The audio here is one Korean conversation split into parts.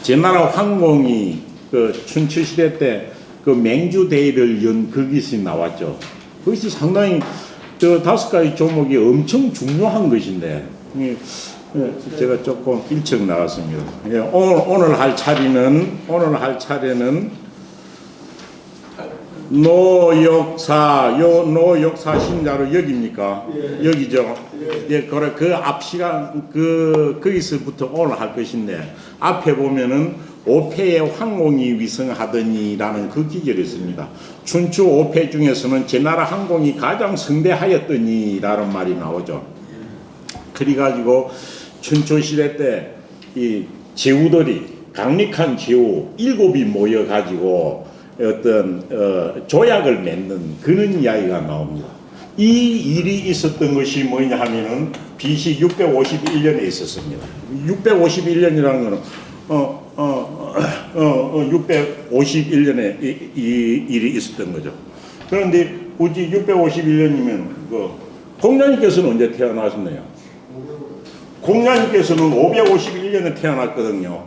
제나라 황공이 그 춘추시대 때 그 맹주대의를 연 그것이 나왔죠. 그것이 상당히 저 5가지 조목이 엄청 중요한 것인데, 제가 조금 일찍 나왔습니다. 오늘 할 차례는 노역사, 노역사 신자로 여기입니까? 예. 여기죠. 예, 그래, 그 앞 시간, 거기서부터 오늘 할 것인데, 앞에 보면은 오패의 황공이 위성하더니라는 그 기절이 있습니다. 춘추 오패 중에서는 제나라 황공이 가장 성대하였더니라는 말이 나오죠. 그래가지고 춘추 시대 때 이 제후들이, 강력한 제후 7이 모여가지고 어떤 조약을 맺는 그런 이야기가 나옵니다. 이 일이 있었던 것이 뭐냐 하면은 BC 651년에 있었습니다. 651년이라는 거는 651년에 이 일이 있었던 거죠. 그런데 굳이 651년이면 공자님께서는 언제 태어나셨나요? 공자님께서는 551년에 태어났거든요.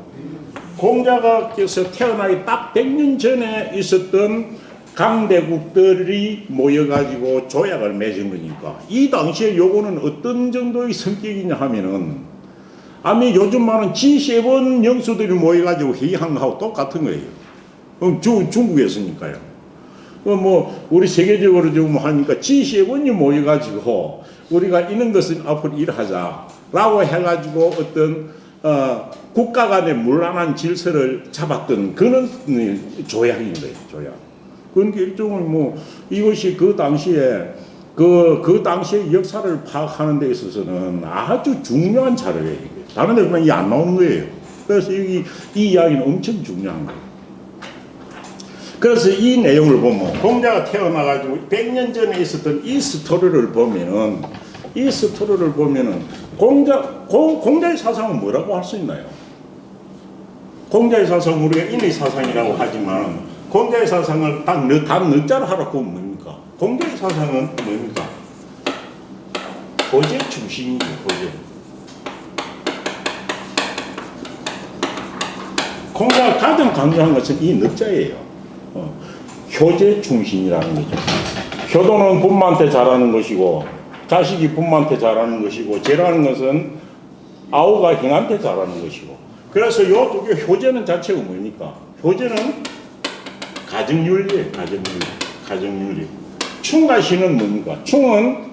공자께서 태어나기 딱 100년 전에 있었던 강대국들이 모여가지고 조약을 맺은 거니까 이 당시에 요거는 어떤 정도의 성격이냐 하면은 아니 요즘 많은 G7 영수들이 모여가지고 회의한 거하고 똑같은 거예요. 그럼 중국에서니까요. 뭐 우리 세계적으로 좀 하니까 G7이 모여가지고 우리가 이런 것은 앞으로 일하자라고 해가지고 어떤 국가 간의 문란한 질서를 잡았던 그런 조약인 거예요. 조약. 그러니까 일종은 뭐 이것이 그 당시에 그 당시의 역사를 파악하는 데 있어서는 아주 중요한 자료예요. 다른 데 보면 이게 안 나오는 거예요. 그래서 이 이야기는 엄청 중요한 거예요. 그래서 이 내용을 보면 공자가 태어나가지고 100년 전에 있었던 이 스토리를 보면은 공자의 사상은 뭐라고 할 수 있나요? 공자의 사상은 우리가 인의 사상이라고 하지만 공자의 사상을 다 늦자로 하라고 하면 뭡니까? 공자의 사상은 뭡니까? 호재 중심이죠. 호재. 공자가 가장 강조한 것은 이 늑자예요. 효제 중심이라는 거죠. 효도는 부모한테 잘하는 것이고 자식이 부모한테 잘하는 것이고 제라는 것은 아우가 형한테 잘하는 것이고 그래서 이 두 개 효제는 자체가 뭡니까? 효제는 가정윤리예요. 가정윤리. 충과 신은 뭡니까? 충은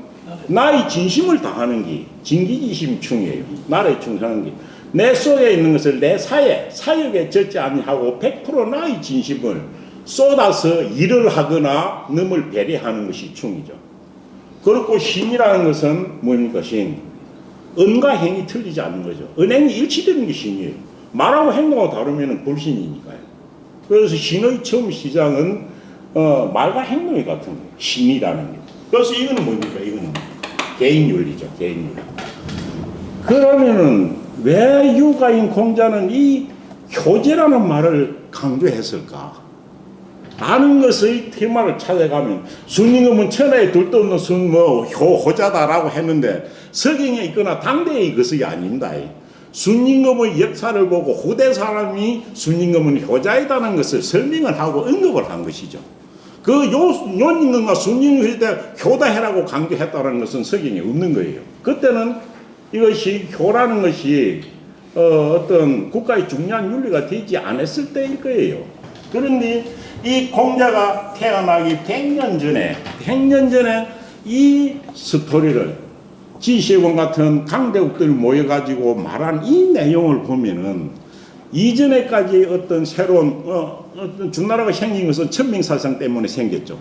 나의 진심을 다하는 게 진기지심 충이에요. 나라에 충성하는 게. 내 속에 있는 것을 내 사역에 젖지 아니하고 100% 나의 진심을 쏟아서 일을 하거나 남을 배려하는 것이 충이죠. 그렇고 신이라는 것은 뭡니까? 신. 은과 행이 틀리지 않는 거죠. 은행이 일치되는 게 신이에요. 말하고 행동하고 다르면 불신이니까요. 그래서 신의 처음 시작은 말과 행동이 같은 거예요. 신이라는 게. 그래서 이거는 뭡니까? 이거는 개인윤리죠. 개인윤리. 그러면은 왜 유가인 공자는 이 효제라는 말을 강조했을까? 아는 것의 테마를 찾아가면 순임금은 천하에 둘도 없는 호자다라고 했는데 서경에 있거나 당대의 것이 아닙니다. 순임금의 역사를 보고 후대 사람이 순임금은 효자이다는 것을 설명을 하고 언급을 한 것이죠. 그 요임금과 순임금일 때 효다해라고 강조했다는 것은 서경에 없는 거예요. 그때는 이것이 효라는 것이 어떤 국가의 중요한 윤리가 되지 않았을 때일 거예요. 그런데 이 공자가 태어나기 100년 전에 이 스토리를 G7 같은 강대국들이 모여가지고 말한 이 내용을 보면은 이전에까지 어떤 새로운 어떤 중나라가 생긴 것은 천민사상 때문에 생겼죠.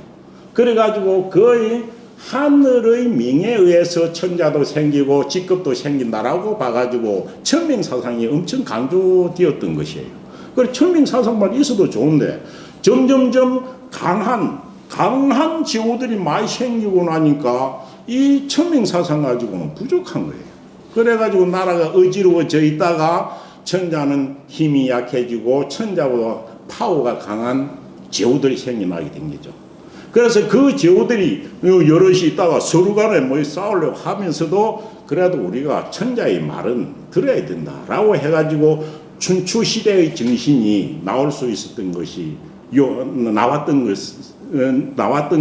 그래가지고 거의 하늘의 명에 의해서 천자도 생기고 직급도 생긴다라고 봐가지고 천민사상이 엄청 강조되었던 것이에요. 그래서 천민사상만 있어도 좋은데 점점점 강한 제후들이 많이 생기고 나니까 이 천민사상 가지고는 부족한 거예요. 그래가지고 나라가 어지러워져 있다가 천자는 힘이 약해지고 천자보다 파워가 강한 제후들이 생겨나게 된 거죠. 그래서 그 제후들이 여럿이 있다가 서로 간에 뭐 싸우려고 하면서도 그래도 우리가 천자의 말은 들어야 된다라고 해가지고 춘추 시대의 정신이 나올 수 있었던 것이 나왔던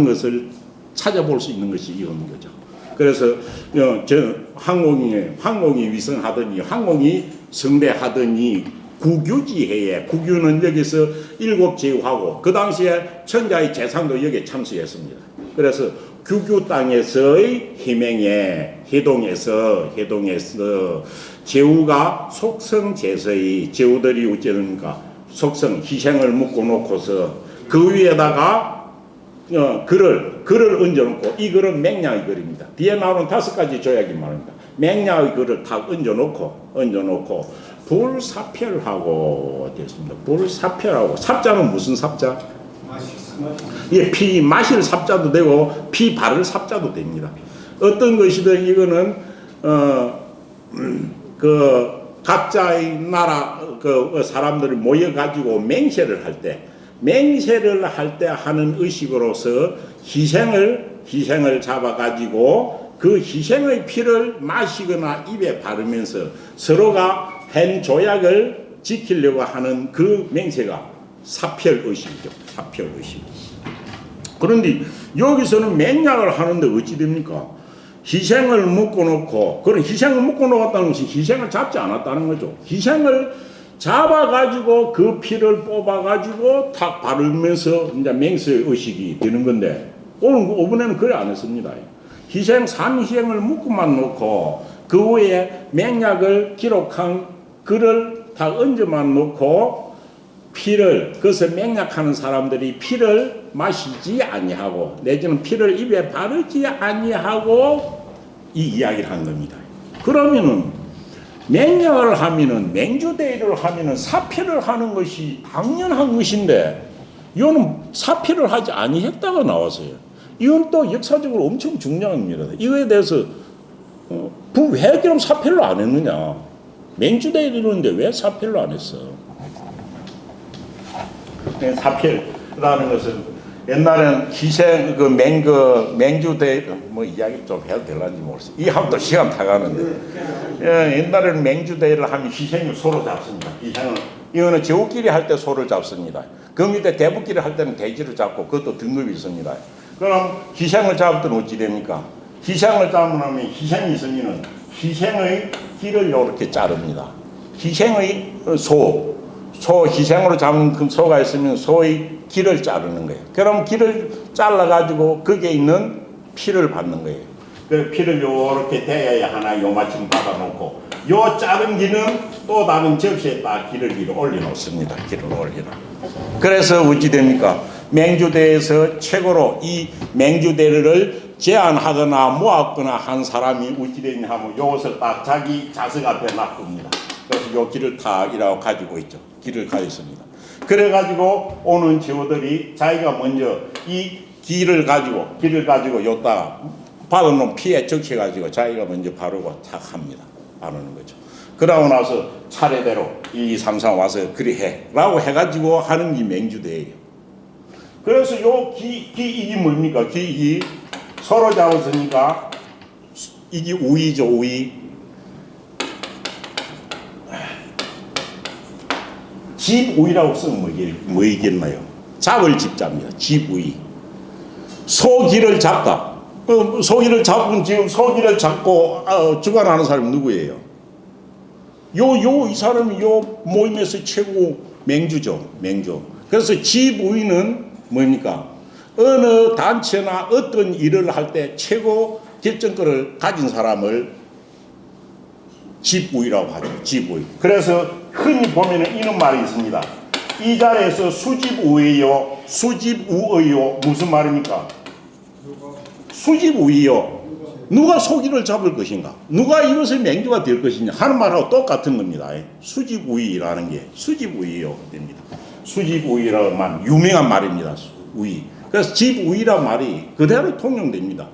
것을 찾아볼 수 있는 것이 이런 거죠. 그래서 저 항공이 위성하더니 항공이 성대하더니 국유지해에, 국유는 여기서 7제후하고 그 당시에 천자의 재상도 여기에 참수했습니다. 그래서 규규 땅에서의 해동에서 제후가 속성제서의 제후들이 어쩌니까 속성 희생을 묶어 놓고서 그 위에다가 글을 얹어놓고, 이 글은 맹약의 글입니다. 뒤에 나오는 5가지 조약이 말입니다. 맹약의 글을 다 얹어놓고 불사표하고 됐습니다. 불사표하고, 삽자는 무슨 삽자? 예, 피 마실 삽자도 되고 피 바를 삽자도 됩니다. 어떤 것이든 이거는 그 각자의 나라 그 사람들이 모여 가지고 맹세를 할 때 하는 의식으로서 희생을 잡아 가지고 그 희생의 피를 마시거나 입에 바르면서 서로가 한 조약을 지키려고 하는 그 맹세가 사표의식이죠. 사표의식. 그런데 여기서는 맹약을 하는데 어찌 됩니까? 희생을 묶어놓고, 그런 희생을 묶어놓았다는 것이 희생을 잡지 않았다는 거죠. 희생을 잡아가지고 그 피를 뽑아가지고 탁 바르면서 이제 맹세의식이 되는 건데, 오늘 이번에는 그래 안 했습니다. 삼희생을 묶고만 놓고 그 위에 맹약을 기록한 글을 다 얹어만 놓고 피를, 그것을 맹약하는 사람들이 피를 마시지 아니하고 내지는 피를 입에 바르지 아니하고 이 이야기를 한 겁니다. 그러면은 맹약을 하면은, 맹주대의를 하면은 사표를 하는 것이 당연한 것인데 이거는 사표를 하지 아니했다가 나왔어요. 이건 또 역사적으로 엄청 중요합니다. 이거에 대해서 왜 그럼 사표를 안 했느냐? 맹주대의를 이러는데 왜 사표를 안 했어? 사표라는 것은 옛날에는 희생 맹주대 뭐 이야기 좀 해도 될런지 모르겠어요. 이 하면 또 시간 다 가는데 옛날에는 맹주대를 하면 희생을 소로 잡습니다. 이거는 제후끼리 할 때 소를 잡습니다. 그 밑에 대부끼리 할 때는 돼지를 잡고 그것도 등급이 있습니다. 그럼 희생을 잡을 때는 어찌 됩니까? 희생을 잡으면 희생이 있으면 희생의 길을 이렇게 자릅니다. 희생의 희생으로 잡은 그 소가 있으면 소의 길을 자르는 거예요. 그럼 길을 잘라가지고 거기에 있는 피를 받는 거예요. 그 피를 요렇게 대야에 하나 요마침 받아놓고 요 자른 기는 또 다른 접시에 딱 길을 위로 올려놓습니다. 길을 올려놓. 그래서 어찌 됩니까? 맹주대에서 최고로 이 맹주대를 제안하거나 모았거나 한 사람이 어찌 되냐 하면 요것을 딱 자기 자석 앞에 놔둡니다. 그래서 요 길을 딱 이라고 가지고 있죠. 길을 가지고 있습니다. 그래가지고 오는 제후들이 자기가 먼저 이 길을 가지고 요따 받아놓은 피에 적셔가지고 자기가 먼저 바르고 탁 합니다. 바르는 거죠. 그러고 나서 차례대로 1, 2, 3, 4 와서 그리 해 라고 해가지고 하는 게 맹주대예요. 그래서 요 이게 뭡니까? 이 서로 잡았으니까 이게 우위죠. 우위. 집우위라고 쓰면 뭐이겠나요? 잡을 집자입니다. 집우위. 소기를 잡다. 소기를 잡은 지금 소기를 잡고 주관하는 사람이 누구예요? 이 사람이 요 모임에서 최고 맹주죠. 맹주. 그래서 집우위는 뭡니까? 어느 단체나 어떤 일을 할 때 최고 결정권을 가진 사람을 집우위라고 하죠. 집우위. 그래서 흔히 보면은 이런 말이 있습니다. 이 자리에서 수집우위요, 수집우의요. 무슨 말입니까? 수집우위요. 누가 소기를 잡을 것인가? 누가 이것을 맹주가 될 것이냐 하는 말하고 똑같은 겁니다. 수집우위라는 게 수집우위요 됩니다. 수집우위라는 말 유명한 말입니다. 우위. 그래서 집우위란 말이 그대로 통용됩니다.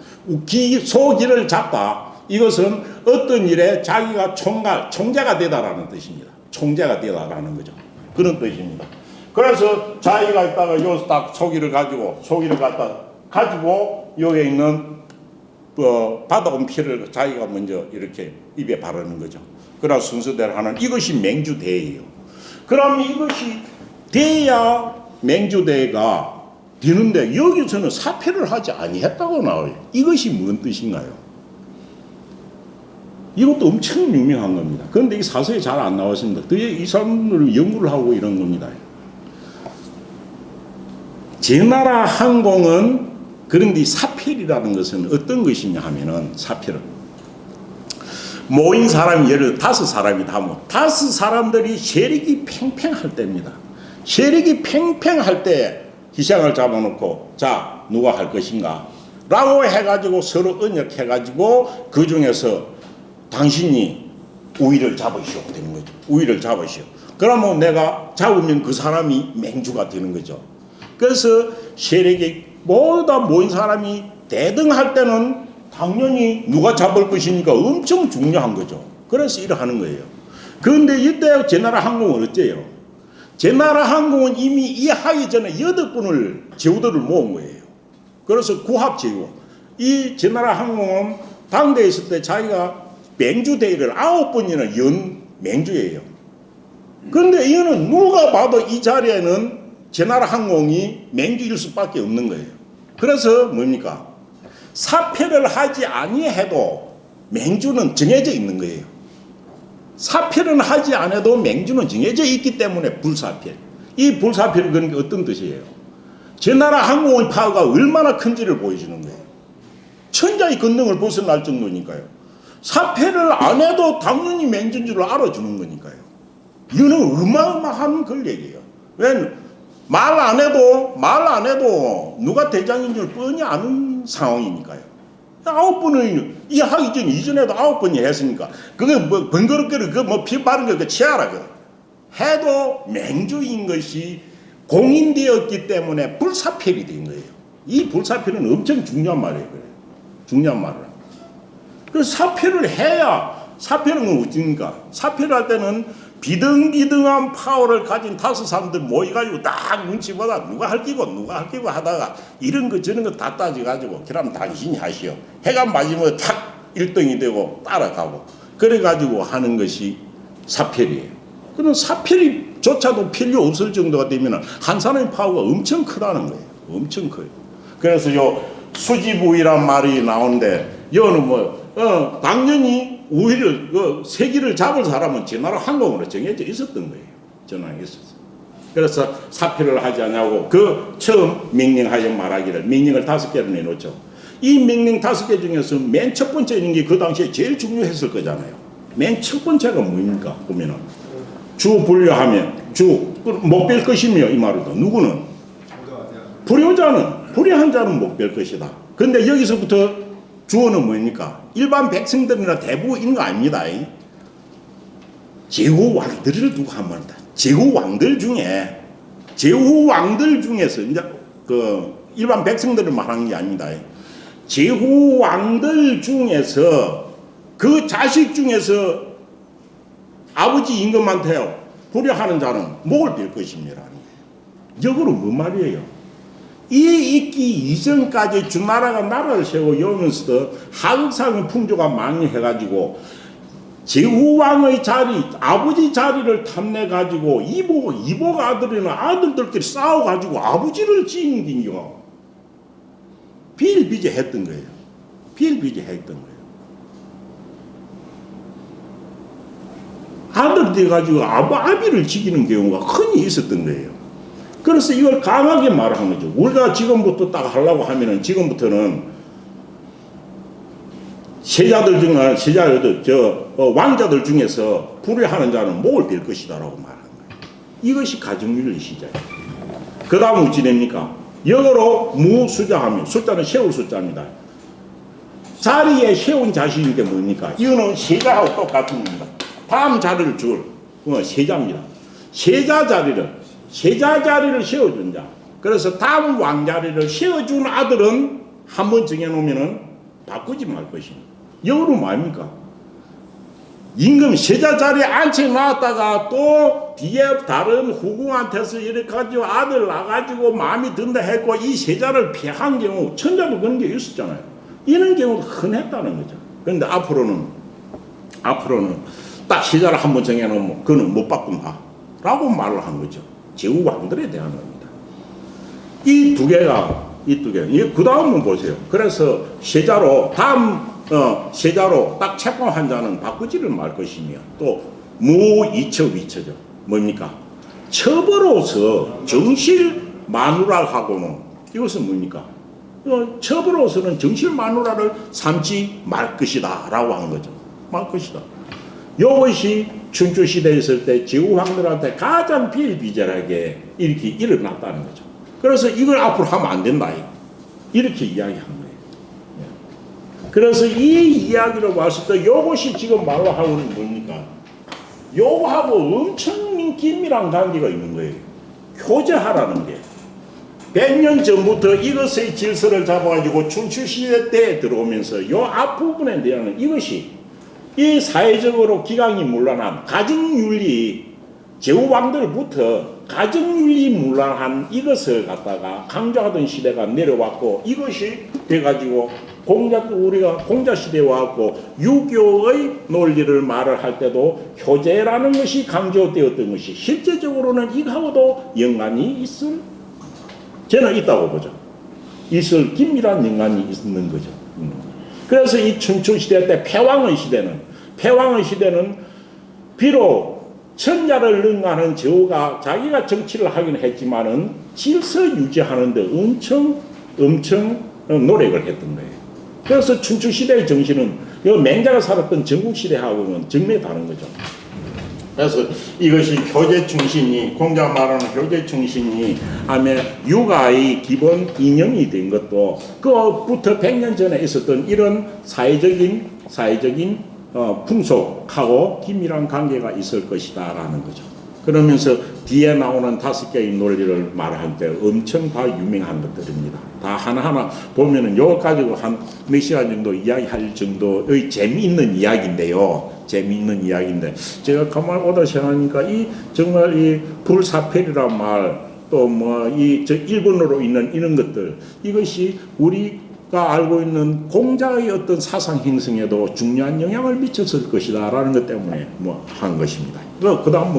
소기를 잡다. 이것은 어떤 일에 자기가 총재가 되다라는 뜻입니다. 총재가 되다라는 거죠. 그런 뜻입니다. 그래서 자기가 있다가 여기서 딱 소기를 갖다 가지고 여기에 있는 받아온 피를 자기가 먼저 이렇게 입에 바르는 거죠. 그러나 순서대로 하는 이것이 맹주대예요. 그럼 이것이 돼야 맹주대가 되는데 여기서는 사표를 하지 아니했다고 나와요. 이것이 뭔 뜻인가요? 이것도 엄청 유명한 겁니다. 그런데 이 사서에 잘 안 나왔습니다. 이 사람들을 연구를 하고 이런 겁니다. 제나라 항공은 그런데 사필이라는 것은 어떤 것이냐 하면은 사필은 모인 사람이 예를 들어 5사람이다 뭐 5사람들이 세력이 팽팽할 때입니다. 세력이 팽팽할 때 희생을 잡아놓고 자 누가 할 것인가 라고 해가지고 서로 언역해가지고 그 중에서 당신이 우위를 잡으시오 되는 거죠. 우위를 잡으시오. 그러면 내가 잡으면 그 사람이 맹주가 되는 거죠. 그래서 세력이 모두 다 모인 사람이 대등할 때는 당연히 누가 잡을 것이니까 엄청 중요한 거죠. 그래서 일을 하는 거예요. 그런데 이때 제나라 항공은 어째요? 제나라 항공은 이미 이 하기 전에 8분을 제후들을 모은 거예요. 그래서 구합 제후. 이 제나라 항공은 당대에 있을 때 자기가 맹주 대회를 9번이나 연 맹주예요. 그런데 이거는 누가 봐도 이 자리에는 제나라 항공이 맹주일 수밖에 없는 거예요. 그래서 뭡니까? 사표를 하지 아니해도 맹주는 정해져 있는 거예요. 사표는 하지 않아도 맹주는 정해져 있기 때문에 불사표. 이 불사표는 그런 게 어떤 뜻이에요? 제나라 항공의 파워가 얼마나 큰지를 보여주는 거예요. 천자의 권능을 벗어날 정도니까요. 사표를 안 해도 당연히 맹주인 줄 알아주는 거니까요. 이거는 어마어마한 권력이에요. 왜냐하면 말 안 해도 누가 대장인 줄 뻔히 아는 상황이니까요. 9번을 이 하기 전 이전에도 9번이 했으니까 그게 뭐 번거롭게 그 뭐 피 바른 거 그 치아라 그 해도 맹주인 것이 공인되었기 때문에 불사표이 된 거예요. 이 불사표는 엄청 중요한 말이에요. 그래요. 중요한 말을. 그래서 사표를 해야 사표는 어떻습니까? 사표를 할 때는 비등비등한 파워를 가진 5사람들 모여가지고 딱 눈치 보다 누가 할 끼고 하다가 이런 거 저런 거 다 따져가지고 그럼 당신이 하시오. 해가 맞으면 탁 1등이 되고 따라가고 그래가지고 하는 것이 사표이에요. 그런 사표조차도 필요 없을 정도가 되면 한 사람의 파워가 엄청 크다는 거예요. 엄청 커요. 그래서 요 수지부위란 말이 나오는데 여는 당연히 우위를 세기를 잡을 사람은 제나라 항공으로 정해져 있었던 거예요. 전화에 있었어요. 그래서 사표를 하지 않냐고 그 처음 명령하여 말하기를 명령을 5개를 내놓죠. 이 명령 5개 중에서 맨 첫 번째 있는 게 그 당시에 제일 중요했을 거잖아요. 맨 첫 번째가 뭡니까? 보면은 주 분류하면 주 못 뺄 것이며 이 말이다. 누구는 불효한 자는 못 뺄 것이다. 근데 여기서부터 주어는 뭡니까? 일반 백성들이나 대부분 있는 거 아닙니다. 제후왕들을 두고 한 말이다. 제후왕들 중에서 이제 그 일반 백성들을 말하는 게 아닙니다. 제후왕들 중에서 그 자식 중에서 아버지 임금한테요 불효하는 자는 목을 뺄 것입니다. 역으로 뭔 말이에요? 이 있기 이전까지 주나라가 나라를 세우고 이러면서도 한국상의 풍조가 망해가지고 제후왕의 자리, 아버지 자리를 탐내가지고 이복 아들이나 아들들끼리 싸워가지고 아버지를 지인긴요. 비일비재했던 거예요. 비일비재했던 거예요. 아들 돼가지고 아비를 지키는 경우가 흔히 있었던 거예요. 그래서 이걸 강하게 말하는 거죠. 우리가 지금부터 딱 하려고 하면은 지금부터는 왕자들 중에서 불효하는 자는 목을 뺄 것이다라고 말하는 거예요. 이것이 가정률의 시작이에요. 그 다음 어찌 됩니까? 영어로 무수자하면 숫자는 세울 숫자입니다. 자리에 세운 자식인 게 뭡니까? 이거는 세자하고 똑같은 겁니다. 다음 자리를 줄 세자입니다. 세자 자리를 세워준 자. 그래서 다음 왕자리를 세워준 아들은 한번 정해놓으면 바꾸지 말 것입니다. 영어로 뭐입니까? 임금 세자 자리에 앉혀놨다가 또 뒤에 다른 후궁한테서 이렇게 가지고 아들 나가지고 마음이 든다 했고 이 세자를 피한 경우 천자도 그런 게 있었잖아요. 이런 경우도 흔했다는 거죠. 그런데 앞으로는 딱 세자를 한번 정해놓으면 그는 못 바꾼다. 라고 말을 한 거죠. 제후왕들에 대한 겁니다. 이 두 개가 그 다음은 보세요. 그래서 세자로 세자로 딱 채권 한 자는 바꾸지를 말 것이며 또 무이처 위처죠. 뭡니까? 첩으로서 정실 마누라하고는 이것은 뭡니까? 첩으로서는 정실 마누라를 삼지 말 것이다 라고 한 거죠. 말 것이다. 이것이 춘추시대에 있을 때 제후왕들한테 가장 비일비재하게 이렇게 일어났다는 거죠. 그래서 이걸 앞으로 하면 안 된다 이렇게 이야기한 거예요. 그래서 이 이야기로 봤을 때 이것이 지금 말로 하고는 뭡니까? 요거하고 엄청 긴밀한 관계가 있는 거예요. 효제하라는 게 100년 전부터 이것의 질서를 잡아가지고 춘추시대 때 들어오면서 요 앞부분에 대한 이것이 이 사회적으로 기강이 문란한 가정윤리 제후왕들부터 가정윤리 문란한 이것을 갖다가 강조하던 시대가 내려왔고 이것이 돼가지고 우리가 공자시대에 와갖고 유교의 논리를 말을 할 때도 효제라는 것이 강조되었던 것이 실제적으로는 이거하고도 연관이 저는 있다고 보죠. 있을 긴밀한 연관이 있는 거죠. 그래서 이 춘추시대 때 패왕의 시대는 비록 천자를 능가하는 제후가 자기가 정치를 하긴 했지만은 질서 유지하는데 엄청 노력을 했던 거예요. 그래서 춘추시대의 정신은 맹자가 살았던 전국시대하고는 정말 다른 거죠. 그래서 이것이 효제충신이 공자 말하는 효제충신이 하면 육아의 기본 인형이 된 것도 그부터 100년 전에 있었던 이런 사회적인 풍속하고 긴밀한 관계가 있을 것이다 라는 거죠. 그러면서 뒤에 나오는 5개의 논리를 말할 때 엄청 다 유명한 것들입니다. 다 하나하나 보면은 요거 가지고 한 몇 시간 정도 이야기할 정도의 재미있는 이야기인데요. 재미있는 이야기인데 제가 가만 오다 생각하니까 정말 이 불사펠이란 말 또 일본어로 있는 이런 것들 이것이 우리가 알고 있는 공자의 어떤 사상 형성에도 중요한 영향을 미쳤을 것이다 라는 것 때문에 한 것입니다. 그 다음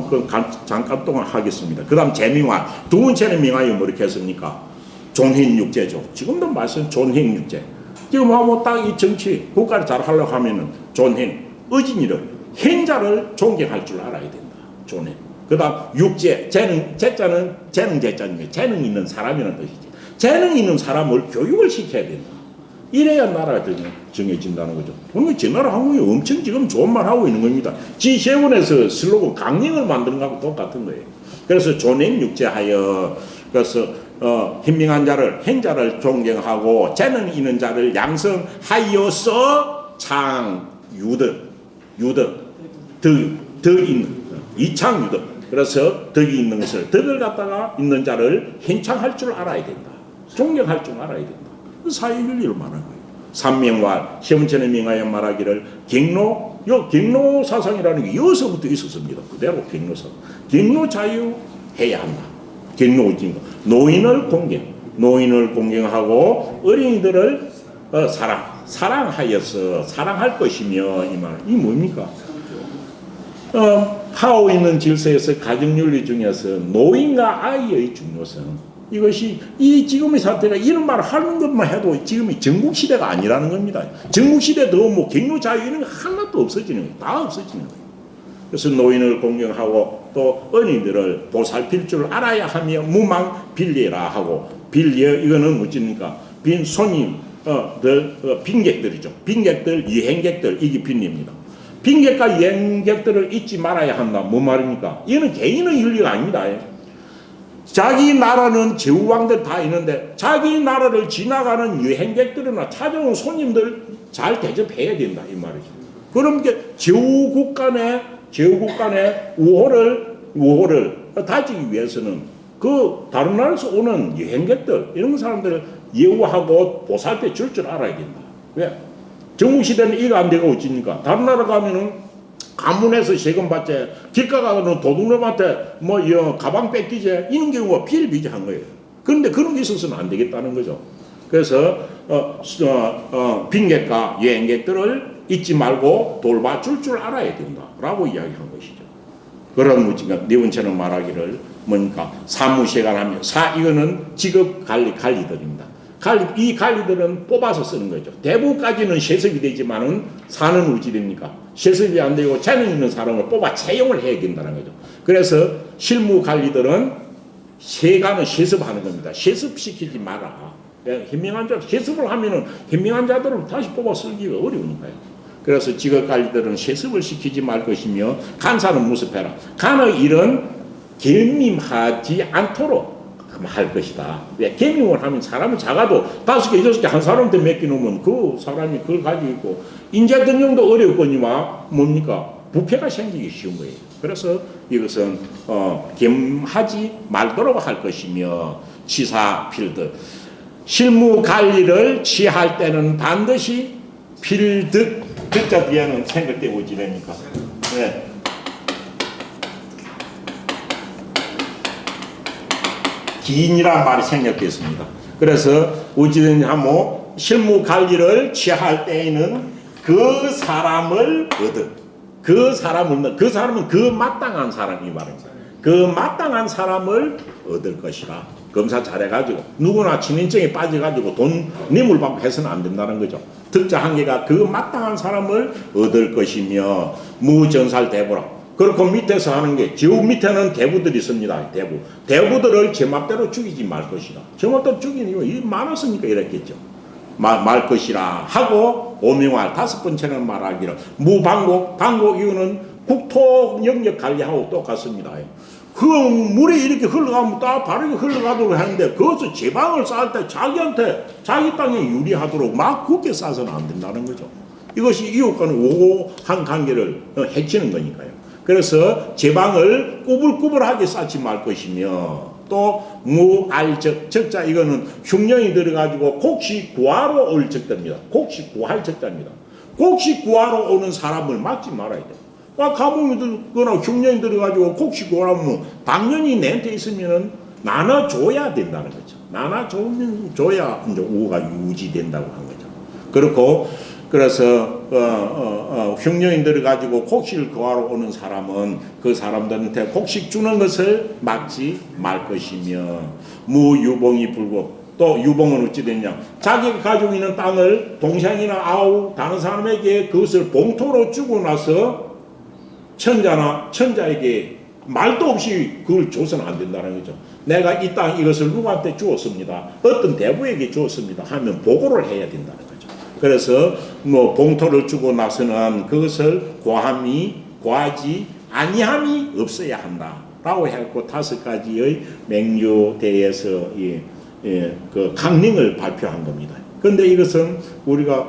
잠깐 동안 하겠습니다. 그 다음 재명화 두 번째는 명화이 이렇게 했습니까? 존행육제죠. 지금도 말씀 존행육제. 지금 딱 이 정치 국가를 잘 하려고 하면은 존행 의진이를 행자를 존경할 줄 알아야 된다. 존행. 그 다음 육제 제자는 재능제자입니다. 재능 있는 사람이라는 뜻이지. 재능 있는 사람을 교육을 시켜야 된다. 이래야 나라가 정해진다는 거죠. 오늘 제 나라 한국이 엄청 지금 좋은 말 하고 있는 겁니다. G7에서 슬로건 강령을 만드는 거하고 똑같은 거예요. 그래서 존행육제하여 그래서 현명한 자를 행자를 존경하고 재능 있는 자를 양성하여서 덕 있는 이창유덕. 그래서 덕이 있는 것을 덕을 갖다가 있는 자를 행창할 줄 알아야 된다. 존경할 줄 알아야 된다. 사회윤리를 말하는 거예요. 삼명활 시험천에 명하여 말하기를 경로 사상이라는 게 여기서부터 있었습니다. 그대로 경로사상. 경로 자유해야 한다. 경로 의진과 노인을 공경하고 어린이들을 사랑하여서 사랑할 것이며 이 뭡니까? 하고 있는 질서에서 가정윤리 중에서 노인과 아이의 중요성 이것이 지금의 사태가 이런 말을 하는 것만 해도 지금이 전국시대가 아니라는 겁니다. 전국시대도 경로 자유 이런 거 하나도 없어지는 거예요. 다 없어지는 거예요. 그래서 노인을 공경하고 또 어린이들을 보살필 줄 알아야 하며 무망 빌례라 하고 빌례 이거는 뭐입니까? 손님 빈객들이죠. 빈객들 여행객들 이게 빈례입니다. 빈객과 여행객들을 잊지 말아야 한다. 뭐 말입니까? 이거는 개인의 윤리가 아닙니다. 자기 나라는 제후왕들 다 있는데 자기 나라를 지나가는 여행객들이나 찾아온 손님들 잘 대접해야 된다 이 말이죠. 그럼 제후국 간의 우호를 다지기 위해서는 그 다른 나라에서 오는 여행객들 이런 사람들을 예우하고 보살펴 줄 알아야 된다. 왜? 전국시대는 이거 안 되고 어찌니까 다른 나라 가면은 가문에서 세금 받지 길가 가는 도둑놈한테 가방 뺏기지 이런 경우가 비일비재한 거예요. 그런데 그런 게 있어서는 안 되겠다는 거죠. 그래서 빈객과 여행객들을 잊지 말고 돌봐줄 줄 알아야 된다라고 이야기한 것이죠. 그런 무지가 네번처럼 말하기를 뭐니까 사무시간 하면 이거는 직업 관리들입니다. 이 관리들은 뽑아서 쓰는 거죠. 대부까지는 세습이 되지만은 사는 우지됩니까? 세습이 안 되고 재능 있는 사람을 뽑아 채용을 해야 된다는 거죠. 그래서 실무 관리들은 세간은 세습하는 겁니다. 세습시키지 마라. 현명한 자, 세습을 하면은 현명한 자들을 다시 뽑아 쓰기가 어려우니까요. 그래서 직업 관리들은 세습을 시키지 말 것이며 간사는 무습해라. 간의 일은 겸임하지 않도록 할 것이다. 왜? 겸임을 하면 사람이 작아도 5개, 6개 한 사람한테 맡겨놓으면 그 사람이 그걸 가지고 있고 인재 등용도 어렵거니와 뭡니까? 부패가 생기기 쉬운 거예요. 그래서 이것은 겸하지 말도록 할 것이며 치사 필드 실무 관리를 취할 때는 반드시 필득 듣자 뒤에는 생각돼 오지 됩니까? 네. 기인이란 말이 생략됐습니다. 그래서 어찌됐냐 뭐 실무 관리를 취할 때에는 그 사람은 그 마땅한 사람이 말입니다. 그 마땅한 사람을 얻을 것이라. 검사 잘해가지고 누구나 친인증에 빠져가지고 돈 뇌물 받고 해서는 안 된다는 거죠. 득자 한계가 그 마땅한 사람을 얻을 것이며 무전살 대부라. 그렇고 밑에서 하는 게 저 밑에는 대부들이 있습니다. 대부들을 제 맘대로 죽이지 말 것이라. 제 맘대로 죽이는 이유 많았으니까 이랬겠죠. 말 것이라 하고 오명할 5번째는 말하기를 무방곡 이거는 국토 영역 관리하고 똑같습니다. 그 물이 이렇게 흘러가면 딱 바르게 흘러가도록 하는데 그것을 제방을 쌓을 때 자기 땅에 유리하도록 막 굳게 쌓아서는 안 된다는 거죠. 이것이 이웃과는 오고한 관계를 해치는 거니까요. 그래서 제방을 꾸불꾸불하게 쌓지 말 것이며 또 무알적 적자 이거는 흉령이 들어가지고 곡식 구하러 올 적자입니다. 곡식 구할 적자입니다. 곡식 구하러 오는 사람을 막지 말아야 돼요. 가뭄이 들거나 흉년이 들어가지고 곡식 구하면 당연히 내한테 있으면은 나눠줘야 된다는 거죠. 나눠줘야 이제 우가 유지된다고 한 거죠. 그렇고 그래서 흉년이 들어가지고 곡식을 구하러 오는 사람은 그 사람들한테 곡식 주는 것을 막지 말 것이며 무유봉이 불고 또 유봉은 어찌 됐냐 자기가 가지고 있는 땅을 동생이나 아우 다른 사람에게 그것을 봉토로 주고 나서 천자에게 말도 없이 그걸 줘서는 안 된다는 거죠. 내가 이 땅 이것을 누구한테 주었습니다. 어떤 대부에게 주었습니다 하면 보고를 해야 된다는 거죠. 그래서 뭐 봉토를 주고 나서는 그것을 과하지 아니함이 없어야 한다라고 했고 5가지의 맹료대에서 그 강령을 발표한 겁니다. 그런데 이것은 우리가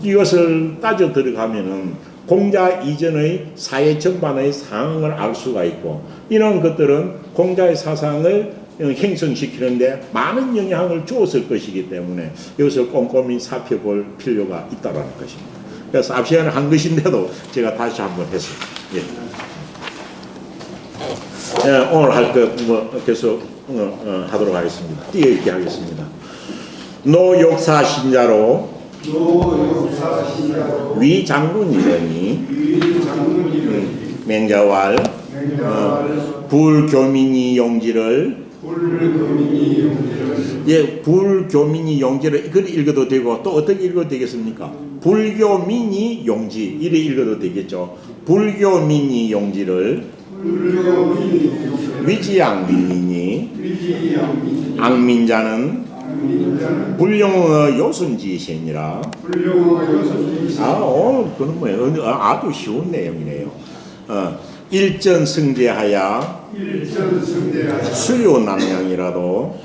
이것을 따져 들어가면은 공자 이전의 사회 전반의 상황을 알 수가 있고 이런 것들은 공자의 사상을 형성시키는데 많은 영향을 주었을 것이기 때문에 이것을 꼼꼼히 살펴볼 필요가 있다는 것입니다. 그래서 앞 시간에 한 것인데도 제가 다시 한번 했습니다. 오늘 할 것 계속 하도록 하겠습니다. 띄어읽기 하겠습니다. 노욕사 신자로 위 장군이러니 맹자왈 불교민이 용지를 불교민이 용지를 이렇게 읽어도 되고 또 어떻게 읽어도 되겠습니까? 불교민이 용지 이렇게 읽어도 되겠죠. 불교민이 용지를 위지양민이니 악민자는 불령의 요순지시니라. 그건 뭐예요? 아주 쉬운 내용이네요. 일전승제하야 수요남량이라도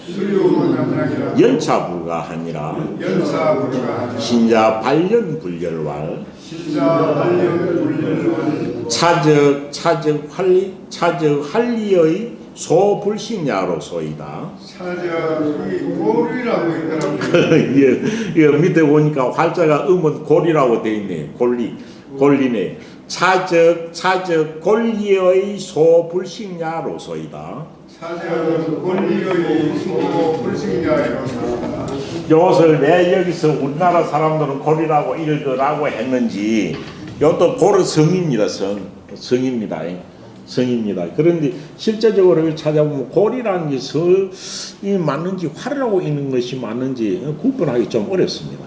연차 불가하니라. 신자 발련불열왈 차적 활리의 소불식야로소이다. 고리라고 있더라고요. 밑에 보니까 활자가 고리라고 되어 있네. 골리네. 차적 권리의 소불식야로소이다. 차적 권리의 소불식야로소이다. 이것을 왜 여기서 우리나라 사람들은 고리라고 읽으라고 했는지 이것도 고려 성입니다. 성입니다. 성입니다. 그런데 실제적으로 찾아보면 골이라는 게 이 맞는지 활이라고 있는 것이 맞는지 구분하기 좀 어렵습니다.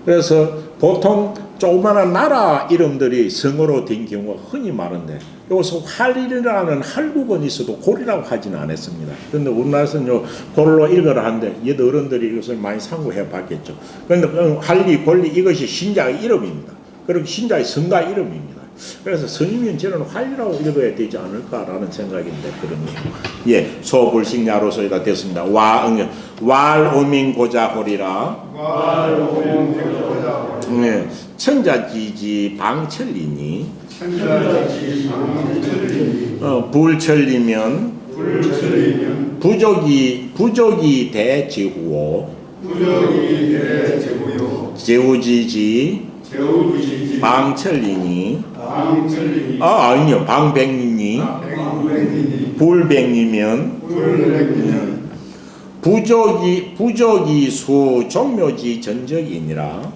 그래서 보통 조그마한 나라 이름들이 성어로 된 경우가 흔히 많은데 여기서 활이라는 할구건이 있어도 골이라고 하지는 않았습니다. 그런데 우리나라에서는 요 골로 읽으라 하는데 옛 어른들이 이것을 많이 상고해 봤겠죠. 그런데 할리, 골리 이것이 신자의 이름입니다. 그리고 신자의 성가 이름입니다. 그래서 성이면 저는 활이라고 읽어야 되지 않을까라는 생각인데 그렇네요. 예, 소불식야로서이다 됐습니다. 왈오민고자호리라. 네, 천자지지 방천리니. 불천리면 부족이 대지후오. 제우지지 방천리니. 아니요, 방백리니. 불백리면 부족이 수 종묘지 전적이니라.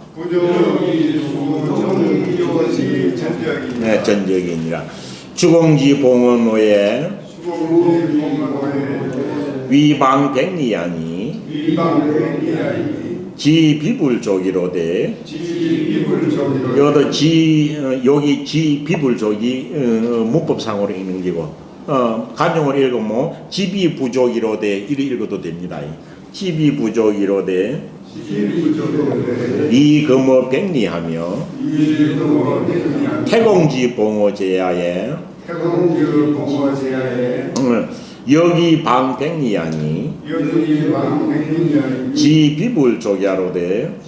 네, 전적이니라. 주공지 봉헌호에 위방백리야니. 지비불족이로되. 여기 지비불족이 문법상으로 읽는 거고 간용을 읽으면 지비부족이로되 이리 읽어도 됩니다. 지비부족이로되 이금어 백리하며 태공지 봉호제야에 여기 방백리야니. 지비불족야로되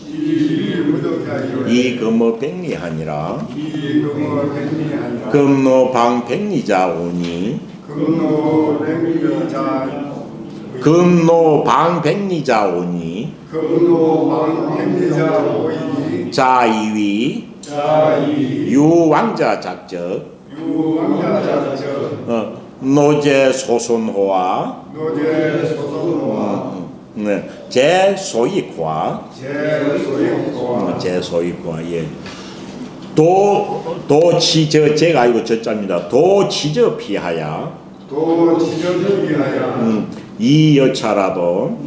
이금어 백리하니라. 금노 방백리자오니. 금노 방백리자오니. 자이위 유왕자 작적. 노제 소손호와 네, 제소익화. 제소익화. 예. 도치저 제가 이거 저자입니다. 도치저 피하야. 이여차라도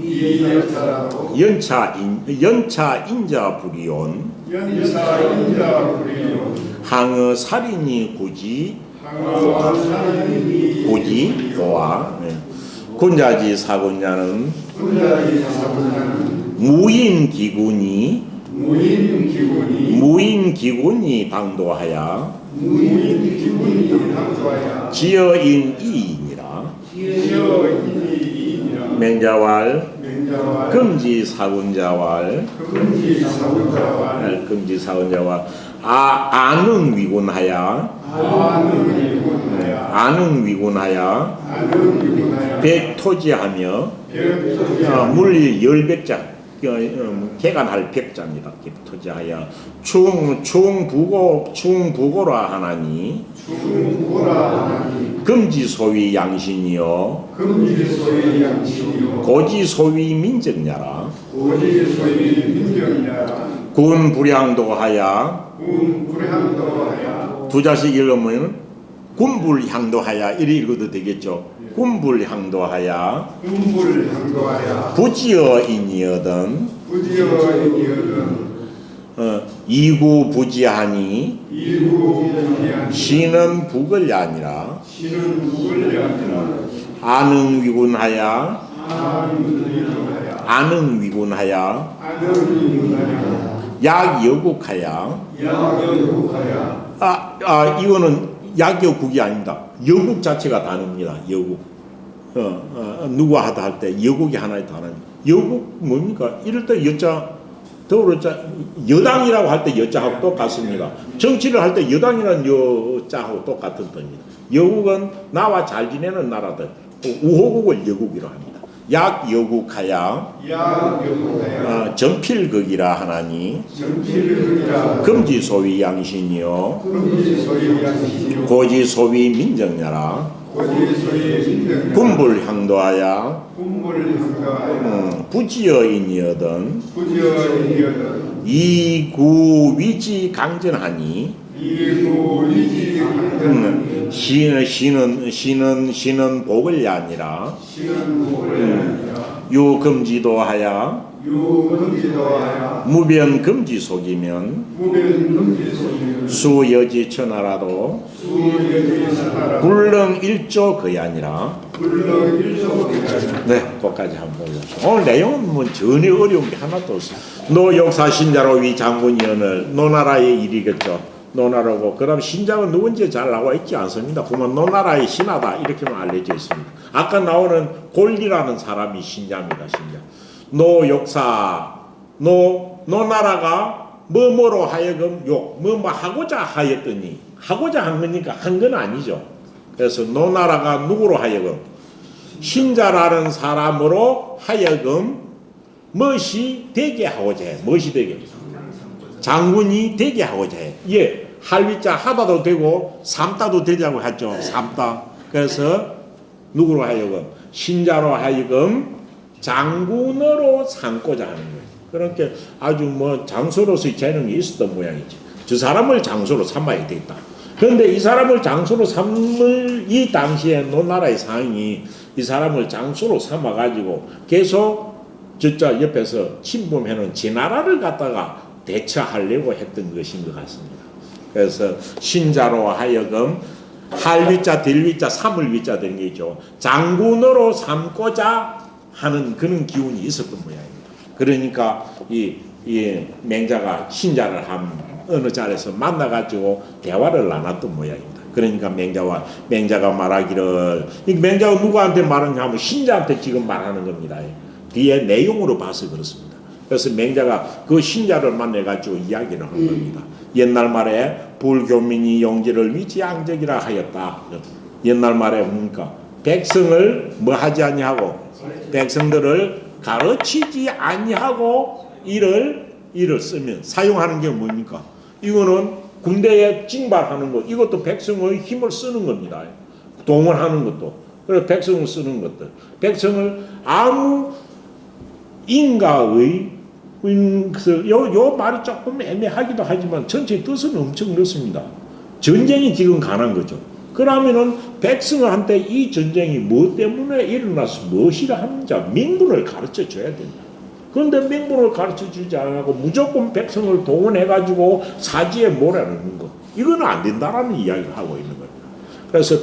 연차 인자 불이온. 항어 살인이 굳이 고아. 네. 군자지 사군자는 무인기군이 방도하야 지어인 이이니라. 맹자왈 금지사군자왈 금지사군자왈 아능위군하야 백토지하며 물리 열백자 개간할 백자입니다. 백토지하야 충부고라 하나니. 금지소위 양신이요 고지소위 민정야라. 군불향도하야. 두 자씩 읽으면 군불향도하야 이리 읽어도 되겠죠. 군불향도하야 부지어인이여든 이구부지하니. 시는 북을 아니라. 아능위군하야 약여국하야. 이거는 약여국이 아닙니다. 여국 자체가 단어입니다. 여국. 누구 하다 할 때 여국이 하나의 단어입니다. 여국 뭡니까? 이럴 때 여자 더불어자 여당이라고 할 때 여자하고 똑같습니다. 정치를 할 때 여당이라는 여자하고 똑같은 뜻입니다. 여국은 나와 잘 지내는 나라들, 우호국을 여국이라 합니다. 약여국하야 전필극이라 하나니. 금지소위 양신이요 고지소위 민정야라. 군불향도하야 부지어인이여든 이구위지 강전하니. 이도 의지 강전 시는 복을이 아니라 시는 복을 유금지도 하야 유금지도하여 무변금지 속이면 무변금지 소유 수여지 천하라도 수여지사라 불능 일조 그이 아니라. 불러 일소기가 네, 거기까지 한번 보십시오. 오늘 내용은 뭐 전혀 어려운 게 하나도 없어요. 노 역사 신자로 위 장군이언을 노나라의 일이겠죠. 노나라고. 그다음 신자가 누군지 잘 나와 있지 않습니다. 보면 노나라의 신하다 이렇게만 알려져 있습니다. 아까 나오는 골리라는 사람이 신자입니다. 신자. 노 역사 노나라가 뭐뭐로 하여금 뭐 하고자 하였더니 하고자 한 거니까 한 건 아니죠. 그래서 노나라가 누구로 하여금 신자라는 사람으로 하여금 무엇이 되게 하고자 해. 무엇이 되게? 장군이 되게 하고자 해. 예, 할위자 하다도 되고 삼다도 되자고 하죠. 삼다. 그래서 누구로 하여금 신자로 하여금 장군으로 삼고자 하는 거예요. 그러니까 아주 뭐 장소로서의 재능이 있었던 모양이지. 저 사람을 장소로 삼아야 되겠다. 그런데 이 사람을 장소로 삼을 이 당시에 노나라의 상이 이 사람을 장소로 삼아가지고 계속 저자 옆에서 침범해놓은 제 나라를 갖다가 대처하려고 했던 것인 것 같습니다. 그래서 신자로 하여금 할위자, 딜위자, 삼을위자 되는 게죠. 장군으로 삼고자 하는 그런 기운이 있었던 모양입니다. 그러니까 이 맹자가 신자를 어느 자리에서 만나가지고 대화를 나눴던 모양입니다. 그러니까 맹자가 말하기를, 맹자가 누구한테 말하냐 하면 신자한테 지금 말하는 겁니다. 뒤에 내용으로 봐서 그렇습니다. 그래서 맹자가 그 신자를 만나가지고 이야기를 한 겁니다. 옛날 말에 불교민이 영지를 위지양적이라 하였다. 옛날 말에 뭡니까? 백성을 뭐 하지 아니하고, 백성들을 가르치지 아니하고 일을 쓰면 사용하는 게 뭡니까? 이거는 군대에 징발하는 것, 이것도 백성의 힘을 쓰는 겁니다. 동원하는 것도. 그래서 백성을 쓰는 것들. 백성을 아무 인가의 요 말이 조금 애매하기도 하지만 전체 뜻은 엄청 넓습니다. 전쟁이 지금 가난 거죠. 그러면은 백성한테 이 전쟁이 뭐 때문에 일어나서 무엇이라 하는지 명분을 가르쳐 줘야 된다. 그런데 명분을 가르쳐 주지 않고 무조건 백성을 동원해가지고 사지에 몰아넣는 것, 이거는 안 된다라는 이야기를 하고 있는 겁니다. 그래서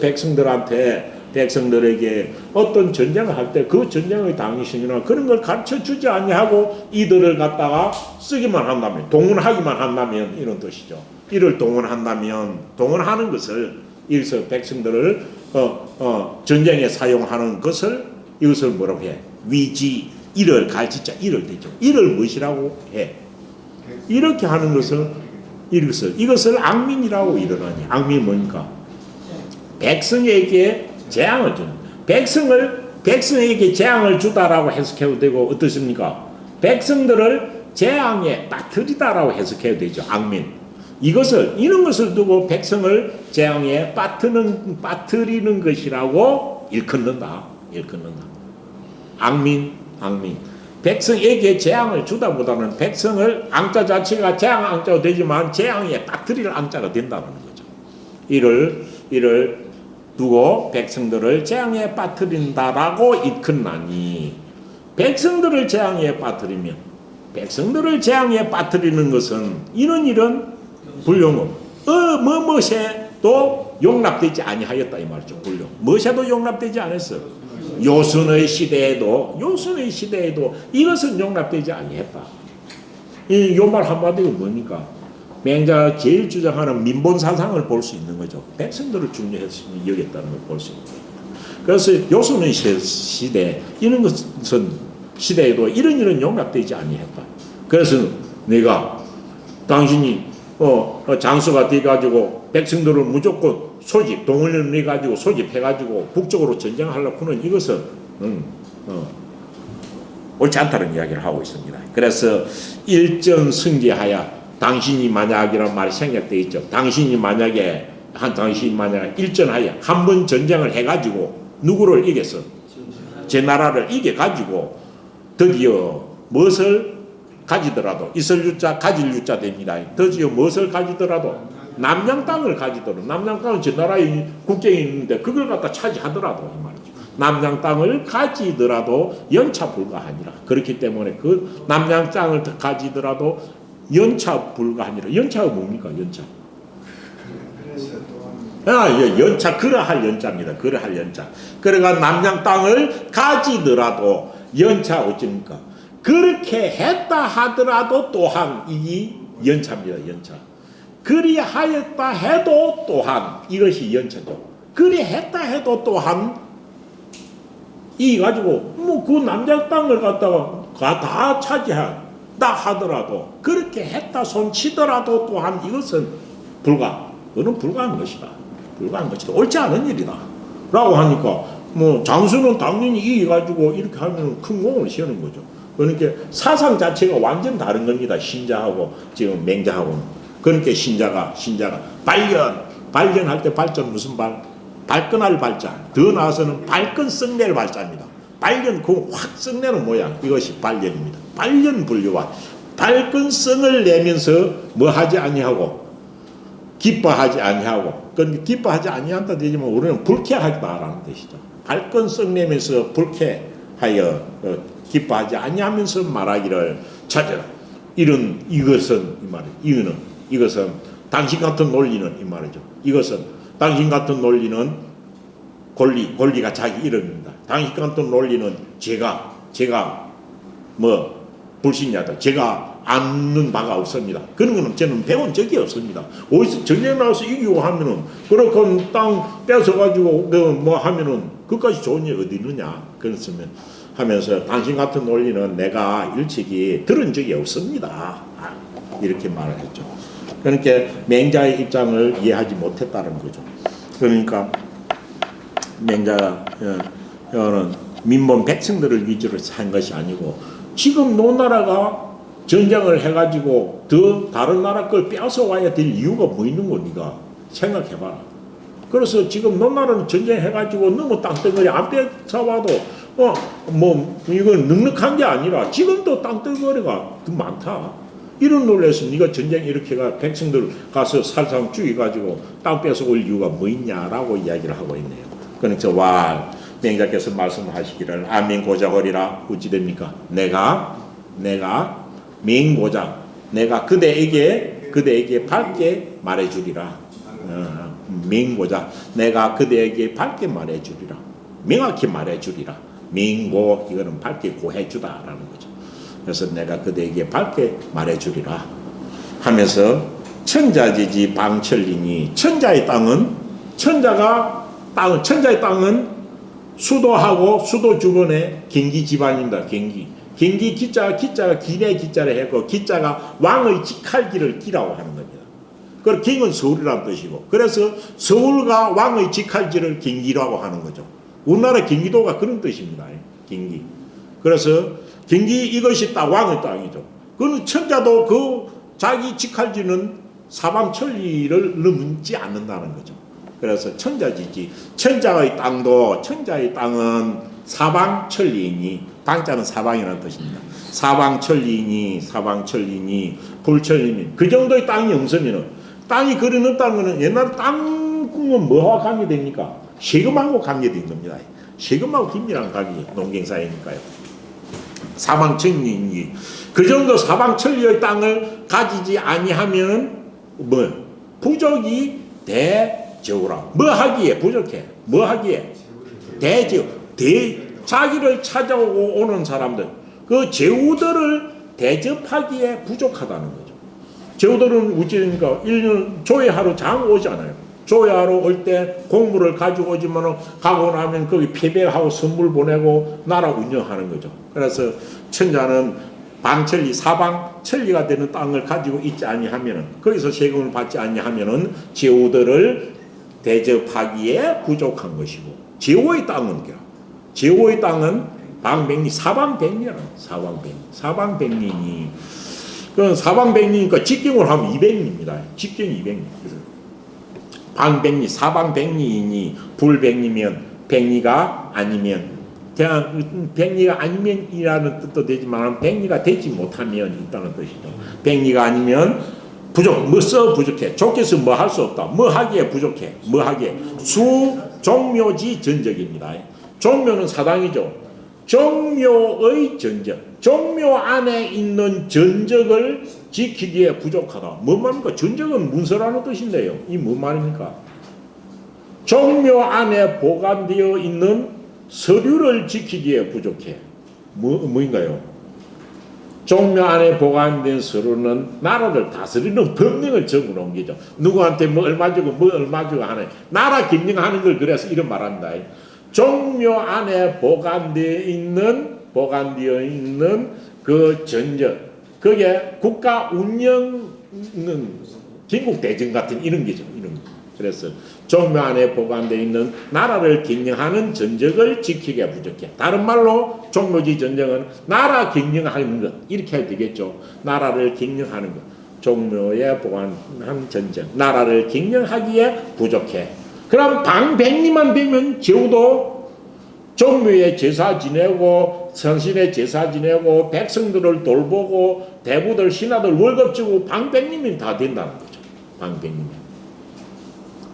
백성들에게 어떤 전쟁을 할 때 그 전쟁의 당신이나 그런 걸 가르쳐 주지 아니하고 이들을 갖다가 쓰기만 한다면, 동원하기만 한다면 이런 뜻이죠. 이를 동원한다면, 동원하는 것을, 이것을 백성들을 전쟁에 사용하는 것을, 이것을 뭐라고 해? 위지, 이를 가르치자, 이를 되죠. 이를 무엇이라고 해? 이렇게 하는 것을, 이것을 악민이라고 이르나니. 악민이 뭡니까? 백성에게 재앙을 주는, 백성에게 재앙을 주다라고 해석해도 되고, 어떻습니까? 백성들을 재앙에 빠뜨리다라고 해석해도 되죠. 악민. 이런 것을 두고 백성을 재앙에 빠뜨리는 것이라고 일컫는다. 악민. 백성에게 재앙을 주다보다는 백성을, 앙자 자체가 재앙 앙자가 되지만 재앙에 빠뜨릴 앙자가 된다는 거죠. 이를 두고 백성들을 재앙에 빠뜨린다라고 일컫나니, 백성들을 재앙에 빠뜨리면, 백성들을 재앙에 빠뜨리는 것은 이런 불용은 무엇에도 용납되지 아니하였다 이 말이죠. 불용. 무엇에도 용납되지 않았어. 요순의 시대에도 이것은 용납되지 아니했다. 요 말 한마디가 뭡니까? 맹자가 제일 주장하는 민본 사상을 볼 수 있는 거죠. 백성들을 중요해서 여겼다는 걸 볼 수 있는 거죠. 그래서 요순의 시대, 이런 것은 시대에도 이런 용납되지 아니했다. 그래서 내가 당신이 장수가 돼가지고 백성들을 무조건 동원을 내가지고 소집해가지고 북쪽으로 전쟁하려고는 이것은 옳지 않다는 이야기를 하고 있습니다. 그래서 일전승계하여, 당신이 만약이라는 말이 생략되어 있죠. 당신이 만약에 일전하여 한 번 전쟁을 해가지고 누구를 이겼어? 제 나라를 이겨가지고 드디어 무엇을 가지더라도, 있을 유자 가질 유자 됩니다. 드디어 무엇을 가지더라도 남양 땅을 가지도록 남양 땅은 저 나라의 국경에 있는데 그걸 갖다 차지하더라도 이 말이죠. 남양 땅을 가지더라도 연차 불가하니라. 그렇기 때문에 그 남양 땅을 가지더라도 연차 불가하니라. 연차가 뭡니까? 연차. 그래서 또한 예, 연차 그러할 연자입니다. 그러할 연자. 그러니까 남양 땅을 가지더라도 연차 어쩝니까? 그렇게 했다 하더라도 또한 이 연차입니다. 연차. 그리하였다 해도 또한 이것이 연차죠. 그리했다 해도 또한 이 가지고 뭐 그 남양 땅을 갖다가 다 차지한다 하더라도 그렇게 했다 손치더라도 또한 이것은 그는 불가한 것이다. 불가한 것이다. 옳지 않은 일이다. 라고 하니까 뭐 장수는 당연히 이 가지고 이렇게 하면 큰 공을 세우는 거죠. 그러니까 사상 자체가 완전 다른 겁니다. 신자하고 지금 맹자하고는. 그러니까 신자가 발견할 때 발전 무슨 발끈할 발자. 더 나아서는 발끈 썩낼 발자입니다. 발견 그 확 썩내는 모양 이것이 발견입니다. 발견 분류와 발끈성을 내면서 뭐 하지 아니하고 기뻐하지 아니하고 그러니까 기뻐하지 아니한다 되지만 우리는 불쾌하다라는 뜻이죠. 발끈성 내면서 불쾌하여 기뻐하지 아니하면서 말하기를 찾아라. 이것은 이 말이에요. 이것은 당신 같은 논리는 이 말이죠. 이것은 당신 같은 논리는 권리가 자기 이름입니다. 당신 같은 논리는 제가 뭐 불신자다. 제가 아는 바가 없습니다. 그런 거는 저는 배운 적이 없습니다. 어디서 전쟁 나와서 이기고 하면은 그렇게 땅 뺏어가지고 뭐 하면은 그까지 좋은 일 어디 있느냐. 그랬으면 하면서 당신 같은 논리는 내가 일찍이 들은 적이 없습니다. 이렇게 말을 했죠. 그러니까 맹자의 입장을 이해하지 못했다는 거죠. 그러니까 맹자는 민본 백성들을 위주로 한 것이 아니고 지금 노나라가 전쟁을 해가지고 더 다른 나라 걸 뺏어 와야 될 이유가 뭐 있는 거 네가 생각해봐라. 그래서 지금 노나라는 전쟁해가지고 너무 땅덩어리 안 뺏어와도 뭐 이건 넉넉한 게 아니라 지금도 땅덩어리가 더 많다. 이런 논리에서 네가 전쟁 일으켜가 백성들 가서 살상 죽여가지고 땅 뺏어올 이유가 뭐 있냐라고 이야기를 하고 있네요. 그러니까 맹자께서 말씀하시기를 아맹고자거리라 어찌 됩니까? 내가 맹고자 내가 그대에게 밝게 말해주리라. 맹고자 내가 그대에게 밝게 말해주리라. 명확히 말해주리라. 맹고 이거는 밝게 고해주다라는 거죠. 그래서 내가 그대에게 밝게 말해주리라 하면서 천자지지 방천리니 천자의 땅은 수도하고 수도 주변에 경기 지방입니다. 경기 기자가 기내 기자를 했고 기자가 왕의 직할기를 기라고 하는 겁니다. 그 경은 서울이라는 뜻이고 그래서 서울과 왕의 직할지를 경기라고 하는 거죠. 우리나라 경기도가 그런 뜻입니다. 경기. 그래서 경기 이것이 딱 왕의 땅이죠. 그는 천자도 그 자기 직할지는 사방천리를 넘지 않는다는 거죠. 그래서 천자지지 천자의 땅은 사방천리이니 방자는 사방이라는 뜻입니다. 사방천리이니 불천리니 그 정도의 땅이 없으면은 땅이 그리 넓다는 것은 옛날 땅은 뭐와 관계됩니까? 세금하고 관계된 겁니다. 세금하고 긴밀한 관계 농경사회니까요. 사방천리이니 그 정도 사방천리의 땅을 가지지 아니하면 부족이 대제후라. 뭐 하기에 부족해? 뭐 하기에? 대제후. 자기를 찾아오고 오는 사람들 그 제후들을 대접하기에 부족하다는 거죠. 제후들은 어찌됩니까? 1년 조회하러 장 오잖아요. 조회하러 올 때 공물을 가지고 오지만 가고 나면 거기 패배하고 선물 보내고 나라 운영하는 거죠. 그래서 천자는 방천리 사방천리가 되는 땅을 가지고 있지 아니하면은 거기서 세금을 받지 아니하면은 제후들을 대접하기에 부족한 것이고 제후의 땅은 방백리 사방백리라는 사방백리니 그 사방백리니까 직경을 하면 200리입니다. 직경 200리. 방백리 사방백리이니 불백리면 백리가 아니면 그냥 백리가 아니면이라는 뜻도 되지만 백리가 되지 못하면 있다는 뜻이죠. 백리가 아니면 부족해. 좋게서 뭐 할 수 없다. 뭐 하기에 부족해. 뭐 하기에. 종묘지 전적입니다. 종묘는 사당이죠. 종묘의 전적. 종묘 안에 있는 전적을 지키기에 부족하다. 뭔 말입니까? 전적은 문서라는 뜻인데요. 이 뭔 말입니까? 종묘 안에 보관되어 있는 서류를 지키기에 부족해. 뭐인가요? 종묘 안에 보관된 서류는 나라를 다스리는 법령을 적어놓은 거죠. 누구한테 뭐 얼마 주고 뭐 얼마 주고 하는 나라 경영하는 걸 그래서 이런 말합니다. 종묘 안에 보관되어 있는 그 전적, 그게 국가 운영은 김국 대전 같은 이런 게죠. 이런 거. 그래서 종묘 안에 보관되어 있는 나라를 경영하는 전적을 지키기에 부족해. 다른 말로 종묘지 전적은 나라 경영하는 것 이렇게 해도 되겠죠. 나라를 경영하는 것. 종묘에 보관한 전적, 나라를 경영하기에 부족해. 그럼 방백리만 되면 제후도 종묘에 제사 지내고 선신에 제사 지내고 백성들을 돌보고 대부들 신하들 월급 주고 방백리면 다 된다는 거죠. 방백리면.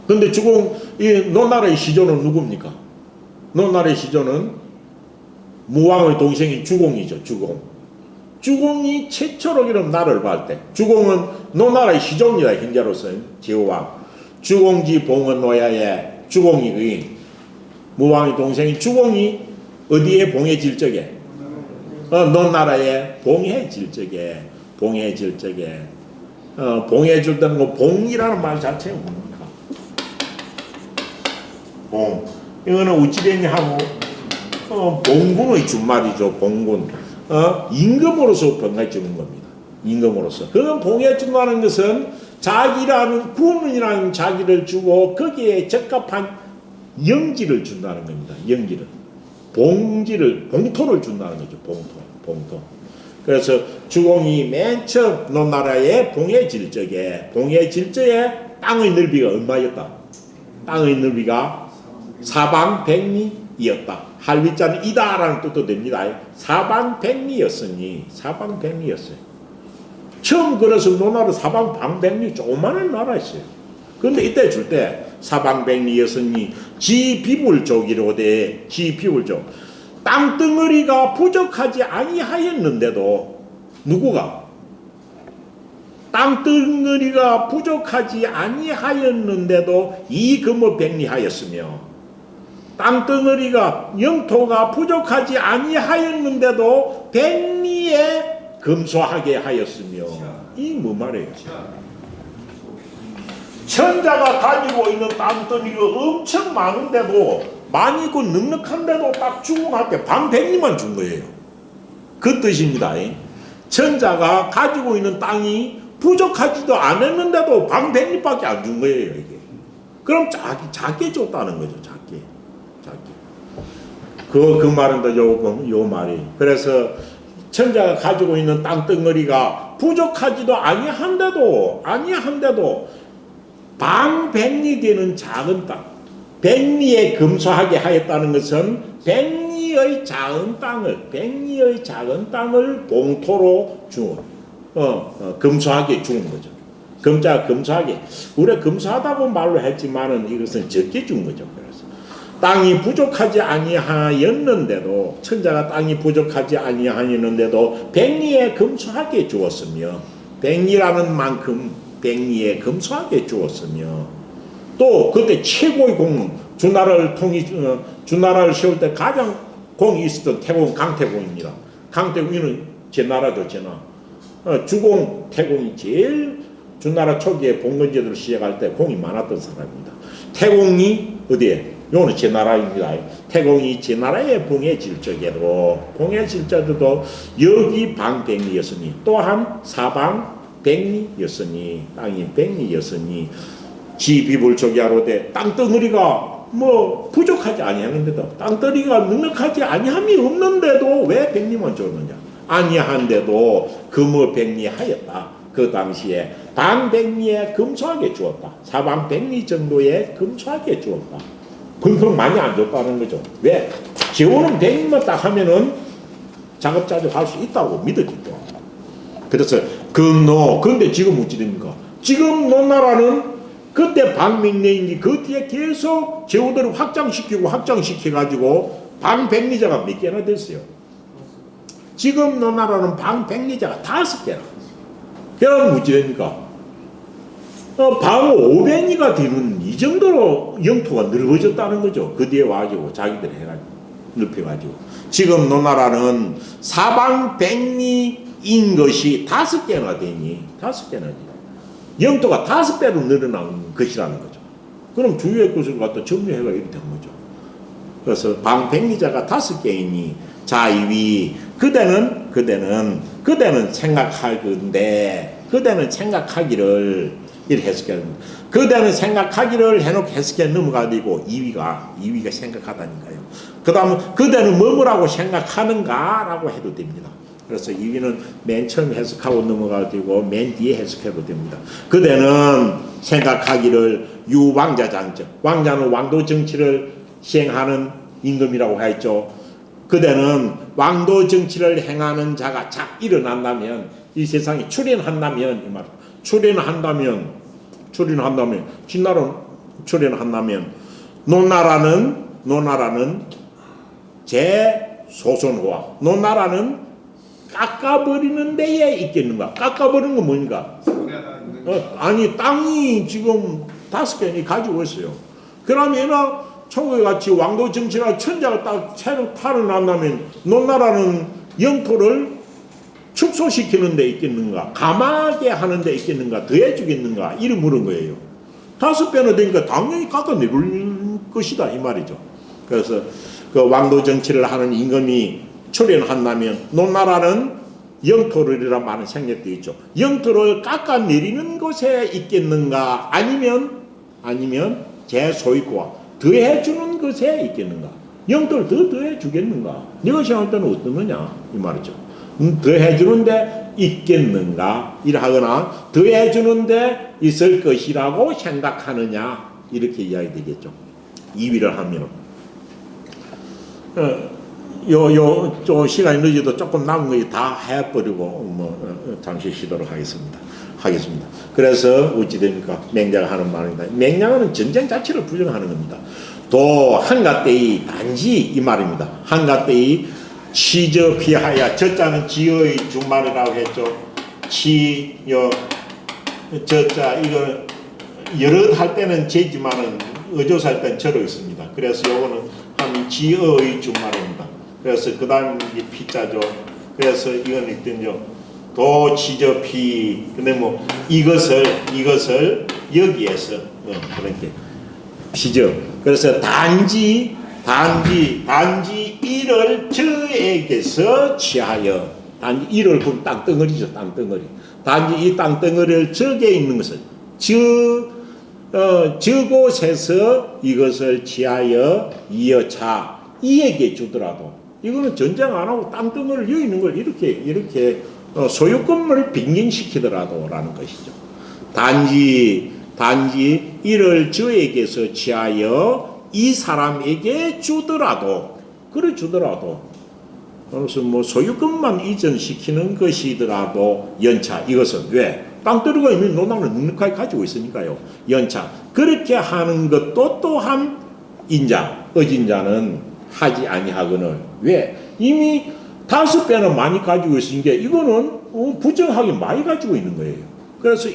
근데 지금 이 노나라의 시조는 누굽니까? 노나라의 시조는 무왕의 동생인 주공이죠. 주공이 최초로 이런 나라를 볼 때, 주공은 노나라의 시조입니다. 현재로서는 제후왕. 주공지 봉은 노야의 주공이 무왕의 동생인 주공이 어디에 봉해질 적에? 노나라에 봉해질 적에 봉해줄 때는 뭐 봉이라는 말 자체가 뭡니까? 봉. 이거는 어찌 됐냐고 봉군의 준말이죠. 봉군. 임금으로서 봉해주는 겁니다. 임금으로서. 그건 봉해준다는 것은 자기라는 군이라는 자기를 주고 거기에 적합한 영지를 준다는 겁니다. 영지를. 봉토를 준다는 거죠. 봉토. 그래서 주공이 맨 처음 노나라에 봉해질 적에 땅의 넓이가 얼마였다? 땅의 넓이가 사방백리였다. 할위자는 이다라는 뜻도 됩니다. 사방백리였으니 사방백리였어요. 처음 그래서 노나라 사방백리 조그마한 나라였어요. 그런데 이때 줄 때 사방백리였으니 지비불족이로되 지비불족 땅덩어리가 부족하지 아니하였는데도 누구가? 땅덩어리가 부족하지 아니하였는데도 이금어백리하였으며 땅덩어리가 영토가 부족하지 아니하였는데도 백리에 금소하게 하였으며 이 뭐 말이에요? 천자가 가지고 있는 땅덩어리가 엄청 많은데도 많이 있고 넉넉한데도 딱 주공한테 방백리만 준 거예요. 그 뜻입니다. 천자가 가지고 있는 땅이 부족하지도 않았는데도 방백리밖에 안 준 거예요. 이게. 그럼 작게 줬다는 거죠. 작게. 그 말은 요 말이. 그래서 천자가 가지고 있는 땅덩어리가 부족하지도 아니한데도 방백리 되는 작은 땅, 백리에 금소하게 하였다는 것은 백리의 작은 땅을 봉토로 금소하게 준 거죠. 금소하게. 우리가 금소하다고 말로 했지만은 이것은 적게 준 거죠. 그래서 땅이 부족하지 아니하였는데도 천자가 땅이 부족하지 아니하였는데도 백리에 금소하게 주었으며 백리라는 만큼 백리에 금소하게 주었으며 또 그때 최고의 공 주나라를 세울 때 가장 공이 있었던 태공 강태공입니다. 강태공이는 제 나라죠. 제 나라. 주공 태공이 제일 주나라 초기에 봉건제도를 시작할 때 공이 많았던 사람입니다. 태공이 어디에? 요는 제 나라입니다. 태공이 제 나라에 봉해질 적에도 여기 방백리였으니 또한 사방백리였으니 땅이 백리였으니 지비불족이 하로되 땅덩어리가 뭐 부족하지 아니하는데도 땅덩어리가 넉넉하지 아니함이 없는데도 왜 백리만 줬느냐? 아니한데도 금어백리하였다. 그 당시에 방백리에 금소하게 주었다. 사방백리 정도에 금소하게 주었다. 금속 많이 안 줬다는 거죠. 왜? 제호는 백리만 딱 하면은 작업자적 할 수 있다고 믿었기 때문에. 그래서 근데 지금 어찌 됩니까? 지금 노나라는 그때 방명래인지 그 뒤에 계속 제후들을 확장시켜가지고 방백리자가 몇 개나 됐어요. 지금 노나라는 방백리자가 5개나. 그럼 무지입니까? 방 500리가 되는 이 정도로 영토가 넓어졌다는 거죠. 그 뒤에 와가지고 자기들 해가지고 넓혀가지고 지금 노나라는 사방 백리인 것이 5개나 되니 5개나 되니 영토가 5배로 늘어난 것이라는 거죠. 그럼 주위의 것을 갖다 점유해가 이렇게 된 거죠. 그래서 방백리자가 5개이니 자이위 그대는 생각할 건데 그대는 생각하기를 이렇게 해석해야 그대는 생각하기를 해놓고 해석해 넘어가지고 이위가 생각하다니까요. 그 다음 그대는 뭐라고 생각하는가 라고 해도 됩니다. 그래서 이위는 맨 처음 해석하고 넘어가지고 맨 뒤에 해석해도 됩니다. 그대는 생각하기를 유왕자장적 왕자는 왕도 정치를 시행하는 임금이라고 했죠. 그대는 왕도 정치를 행하는 자가 일어난다면 이 세상에 출현한다면 이 말 출현한다면 진나라 출현한다면 노나라는 제 소선호와 노나라는 깎아버리는 데에 있겠는가? 깎아버리는 건 뭡니까? 아니 땅이 지금 5개니 가지고 있어요. 그러면 천국에 같이 왕도 정치나 천자가 딱 새로 탈어난다면 노나라는 영토를 축소시키는 데 있겠는가? 감하게 하는 데 있겠는가? 더해 주겠는가? 이를 물은 거예요. 5배나 되니까 당연히 깎아내릴 것이다 이 말이죠. 그래서 그 왕도 정치를 하는 임금이 출현한다면 노나라는 영토를이란 말은 생략되어 있죠. 영토를 깎아내리는 곳에 있겠는가? 아니면 제 소유권 더해주는 것에 있겠는가? 영토를 더 더해주겠는가? 네가 생각할 때는 어떤 거냐? 이 말이죠. 더해주는데 있겠는가? 이러하거나 더해주는데 있을 것이라고 생각하느냐? 이렇게 이야기되겠죠. 이위를 하면 좀 시간이 늦어도 조금 남은 거 다 해버리고 잠시 쉬도록 하겠습니다. 그래서 어찌 됩니까? 맹자가 하는 말입니다. 맹자는 전쟁 자체를 부정하는 겁니다. 도 한가때이 단지 이 말입니다. 한가때이 치저 피하야 저자는 지어의 준말이라고 했죠. 저자 이거 여러 할 때는 제지만은 어조사 할 때는 저로 있습니다. 그래서 요거는 한 지어의 준말입니다. 그래서 그 다음 이게 피자죠. 그래서 이건 있던요. 도 치저 피 근데 뭐 이것을 여기에서 그렇게 피죠. 그래서 단지 이를 저에게서 취하여 단지 이를 그 땅덩어리죠. 땅덩어리 단지 이 땅덩어리를 저게 있는 것을 저곳에서 이것을 취하여 이어차 이에게 주더라도 이거는 전쟁 안 하고 땅덩어리를 여기 있는 걸 이렇게 소유권을 빙긴시키더라도 라는 것이죠. 단지 이를 저에게서 취하여 이 사람에게 주더라도 그래서 뭐 소유권만 이전시키는 것이더라도 연차 이것은 왜? 땅덩어리가 이미 노나라는 넉넉하게 가지고 있으니까요. 연차 그렇게 하는 것도 또한 어진자는 하지 아니하거늘 왜? 이미 5배나 많이 가지고 있으니까 이거는 부정하게 많이 가지고 있는 거예요. 그래서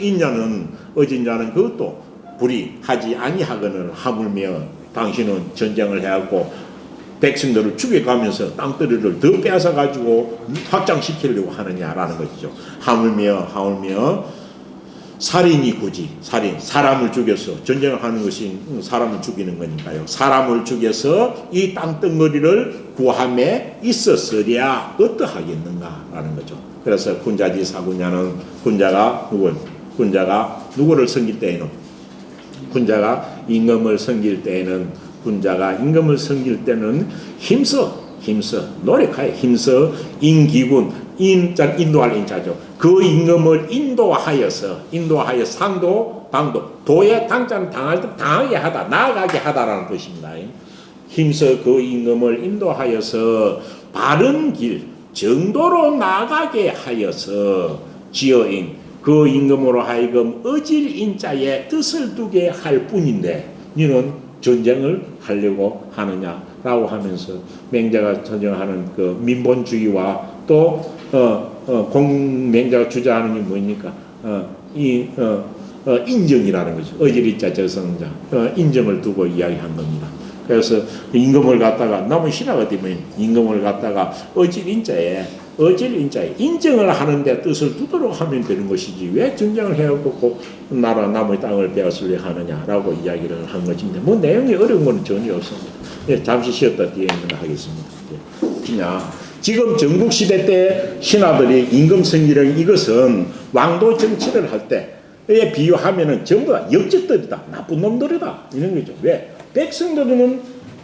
어진자는 그것도 불이하지 아니하거늘 하물며 당신은 전쟁을 해갖고 백성들을 죽여가면서 땅덩어리를 더 뺏어가지고 확장시키려고 하느냐라는 것이죠. 하물며 살인이 굳이 사람을 죽여서 전쟁을 하는 것이 사람을 죽이는 거니까요. 사람을 죽여서 이 땅덩어리를 구함에 있었으랴 어떠하겠는가라는 거죠. 그래서 군자지사군자는 군자가 누구를 섬길 때에는 군자가 임금을 섬길 때는 힘써 노력하여 힘써 인기군 인도할 인자죠. 그 임금을 인도하여서 상도 방도 도에 당장 당하게 하다 나아가게 하다라는 뜻입니다. 힘써 그 임금을 인도하여서 바른 길 정도로 나아가게 하여서 지어인 그 임금으로 하여금 어질 인자의 뜻을 두게 할 뿐인데 너는 전쟁을 하려고 하느냐라고 하면서 맹자가 전쟁하는 그 민본주의와 또 맹자가 주장하는 게 뭐니까 인정이라는 거죠. 어질인자 저성자 인정을 두고 이야기한 겁니다. 그래서 임금을 갖다가 너무 신화가 되면 임금을 갖다가 어질인자에 인정을 하는데 뜻을 두도록 하면 되는 것이지 왜 전쟁을 해갖고 나라 남의 땅을 빼앗으려 하느냐라고 이야기를 한 것인데 뭐 내용이 어려운 건 전혀 없습니다. 예, 잠시 쉬었다 뒤에 하겠습니다. 그냥 지금 전국시대 때 신하들이 임금성기령 이것은 왕도 정치를 할 때에 비유하면은 전부 다 역적들이다, 나쁜 놈들이다 이런 거죠. 왜?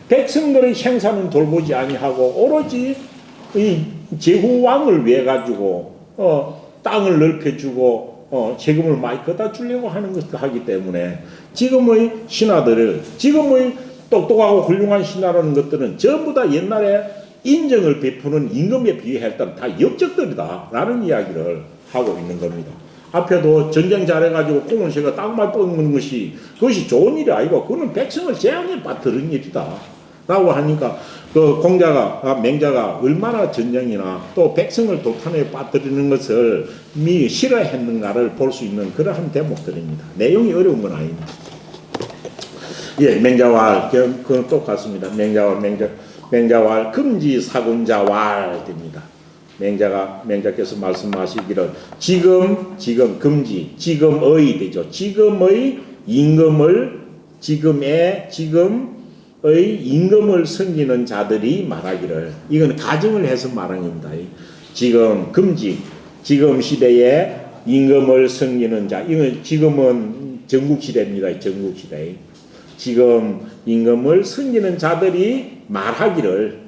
백성들의 생사는 돌보지 아니하고 오로지 이 제후왕을 위해 가지고 땅을 넓혀주고 세금을 많이 걷다 주려고 하는 것을 하기 때문에 지금의 신하들을 지금의 똑똑하고 훌륭한 신하라는 것들은 전부 다 옛날에 인정을 베푸는 임금에 비유할 때는 다 역적들이다 라는 이야기를 하고 있는 겁니다. 앞에도 전쟁 잘해가지고 공원새가 땅만 뽑는 것이 그것이 좋은 일이 아니고 그거는 백성을 재앙에 빠뜨리는 일이다 라고 하니까 그 맹자가 얼마나 전쟁이나 또 백성을 도탄에 빠뜨리는 것을 싫어했는가를 볼 수 있는 그러한 대목들입니다. 내용이 어려운 건 아닙니다. 예, 맹자왈 그건 똑같습니다. 맹자왈 금지 사군자왈 됩니다. 맹자께서 말씀하시기를 지금 금지 지금의 되죠. 지금의 임금을 섬기는 자들이 말하기를 이건 가정을 해서 말한 겁니다. 지금 금지 지금 시대에 임금을 섬기는 자 이건 지금은 전국시대입니다. 전국시대 지금 임금을 섬기는 자들이 말하기를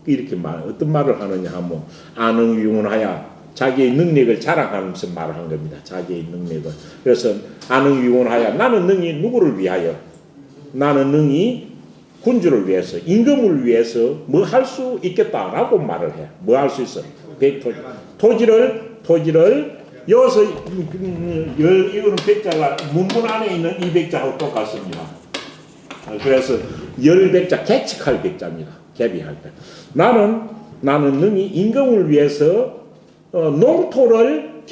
이렇게 어떤 말을 하느냐 하면 안흥위운하여 자기의 능력을 자랑하면서 말한 겁니다. 자기의 능력을. 그래서 안흥위운하여 나는 능히 누구를 위하여 나는 능히 군주를 위해서 임금을 위해서 뭐 할 수 있겠다라고 말을 해. 뭐 할 수 있어? 토지를 여기서 이거는 백자가 문문 안에 있는 이 백자하고 똑같습니다. 그래서 열백자 개측할 백자입니다. 개비할 때 나는 능히 임금을 위해서 농토를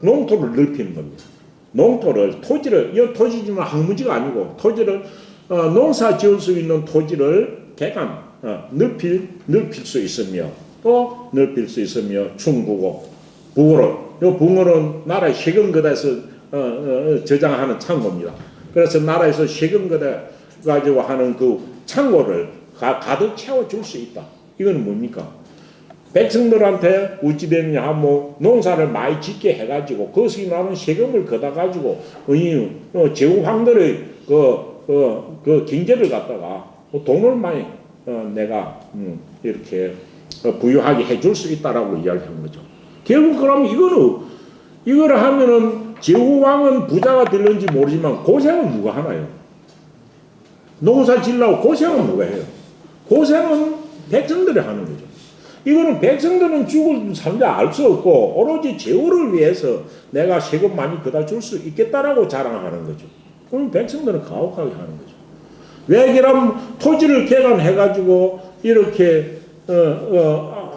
농토를 넓히는 겁니다. 토지를 이 토지지만 항무지가 아니고 토지를 농사 지을 수 있는 토지를 넓힐 수 있으며 또 넓힐 수 있으며 충북어 북어는 나라의 세금 거다에서 저장하는 창고입니다. 그래서 나라에서 세금 거다 가지고 하는 그 창고를 가득 채워줄 수 있다. 이건 뭡니까? 백성들한테 어찌 되느냐 하면 농사를 많이 짓게 해가지고 거기서 나오는 세금을 걷어가지고 제후황들의 그 경제를 갖다가 돈을 많이 내가 이렇게 부유하게 해줄 수 있다라고 이야기한 거죠. 결국 그럼 이거를 하면은 제후왕은 부자가 될는지 모르지만 고생은 누가 하나요? 농사 지으려고 고생은 누가 해요? 고생은 백성들이 하는 거죠. 이거는 백성들은 죽을 삶자 알 수 없고 오로지 제후를 위해서 내가 세금 많이 걷어 줄 수 있겠다라고 자랑하는 거죠. 그럼 백성들은 가혹하게 하는 거죠. 왜 그럼 토지를 개간해가지고 이렇게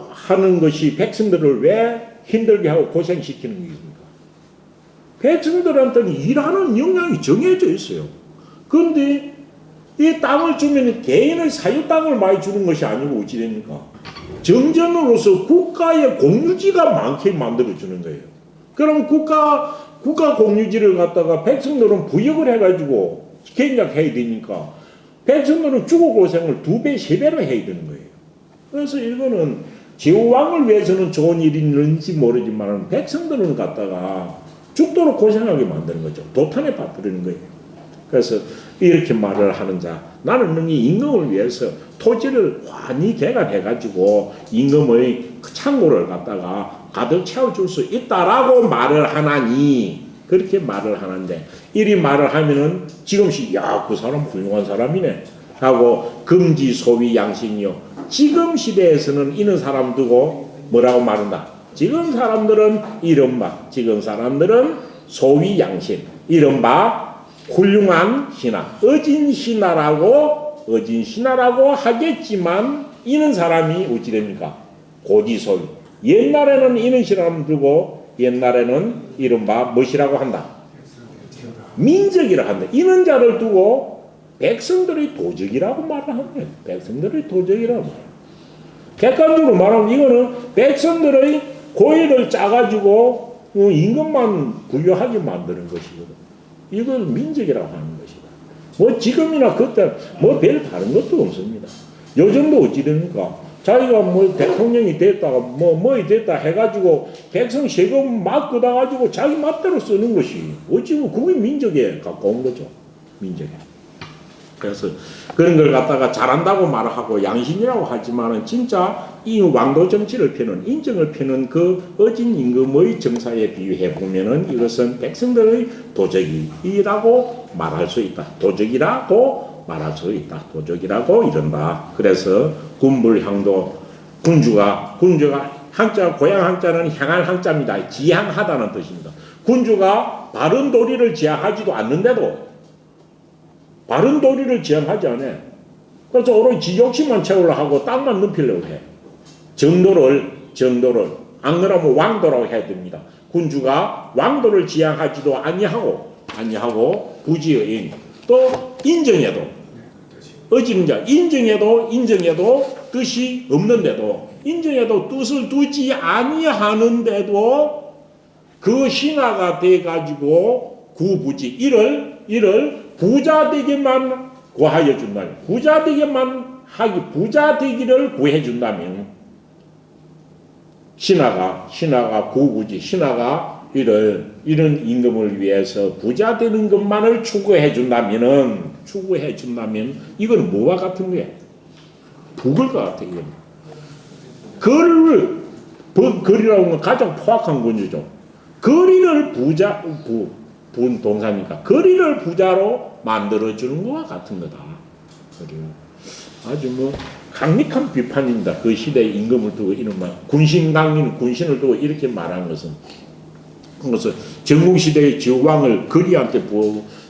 하는 것이 백성들을 왜 힘들게 하고 고생시키는 것입니까? 백성들한테는 일하는 역량이 정해져 있어요. 그런데 이 땅을 주면 개인의 사유 땅을 많이 주는 것이 아니고 어찌 됩니까? 정전으로서 국가의 공유지가 많게 만들어주는 거예요. 그럼 국가 공유지를 갖다가 백성들은 부역을 해가지고 경작해야 되니까 백성들은 주거 고생을 2배, 3배로 해야 되는 거예요. 그래서 이거는 제후왕을 위해서는 좋은 일인지 모르지만 백성들은 갖다가 죽도록 고생하게 만드는 거죠. 도탄에 빠뜨리는 거예요. 그래서 이렇게 말을 하는 자 나는 능히 임금을 위해서 토지를 환히 개간해가지고 임금의 창고를 갖다가 가득 채워줄 수 있다라고 말을 하나니 그렇게 말을 하는데 이리 말을 하면은 지금씩 그 사람 훌륭한 사람이네 하고 금지 소위 양식이요. 지금 시대에서는 이런 사람 두고 뭐라고 말한다? 지금 사람들은 이른바 지금 사람들은 소위 양심 이른바 훌륭한 신화 어진 신화라고 하겠지만 이는 사람이 어찌 됩니까? 고지소위 옛날에는 이는 신화를 두고 옛날에는 이른바 무엇이라고 한다? 민족이라 한다. 이는 자를 두고 백성들의 도적이라고 말을 하는 거예요. 백성들의 도적이라고. 객관적으로 말하면 이거는 백성들의 고의를 짜가지고 임금만 부유하게 만드는 것이거든. 이걸 민족이라고 하는 것이다. 뭐 지금이나 그때 뭐 별 다른 것도 없습니다. 요즘도 어찌 됩니까? 자기가 뭐 대통령이 됐다가 뭐이 됐다 해가지고 백성 세금 막 걷어가지고 자기 맛대로 쓰는 것이 어찌 보면 그게 민족에 가까운 거죠. 민족에. 그래서 그런 걸 갖다가 잘한다고 말하고 양심이라고 하지만은 진짜 이 왕도 정치를 펴는 인정을 펴는 그 어진 임금의 정사에 비유해 보면은 이것은 백성들의 도적이라고 말할 수 있다. 도적이라고 말할 수 있다. 도적이라고 이른다. 그래서 군불향도 군주가 항자 고향 항자는 향할 항자입니다. 지향하다는 뜻입니다. 군주가 바른 도리를 지향하지도 않는데도 바른 도리를 지향하지 않아. 그래서 오로지 지 욕심만 채우려 하고 땅만 넘기려고 해. 정도를 안 그러면 왕도라고 해야 됩니다. 군주가 왕도를 지향하지도 아니하고 부지의인 또 인정해도 어지는 자 인정해도 뜻이 없는데도 인정해도 뜻을 두지 아니하는데도 그 신하가 돼 가지고 구부지 이를 부자 되기만 구하여 준다면 부자 되기를 구해 준다면 신하가 구부지 신하가 이런 임금을 위해서 부자 되는 것만을 추구해 준다면 이건 뭐와 같은 거야? 북을과 같아 이건. 거리라고 하면 가장 포악한 권유죠. 거리를 동사니까 거리를 부자로 만들어주는 것과 같은 거다. 아주 뭐 강력한 비판입니다. 그 시대의 임금을 두고 이런 말 군신을 두고 이렇게 말한 것은 그래서 전국시대의 제왕을 거리한테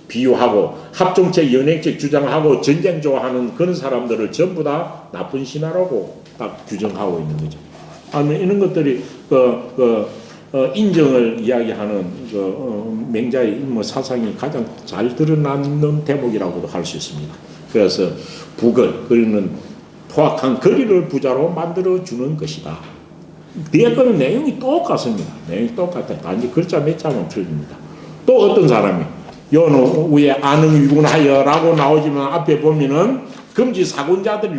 비유하고 합정책 연행책 주장하고 전쟁 좋아하는 그런 사람들을 전부 다 나쁜 신하라고 딱 규정하고 있는 거죠. 이런 것들이 인정을 이야기하는 맹자의 뭐 사상이 가장 잘 드러나는 대목이라고도 할 수 있습니다. 그래서 그리는 포악한 거리를 부자로 만들어주는 것이다. 뒤에 거는 내용이 똑같습니다. 내용이 똑같아요. 단지 글자 몇 자만 틀립니다. 또 어떤 사람이 요는 위에 아능위군하여 라고 나오지만 앞에 보면은 금지사군자들이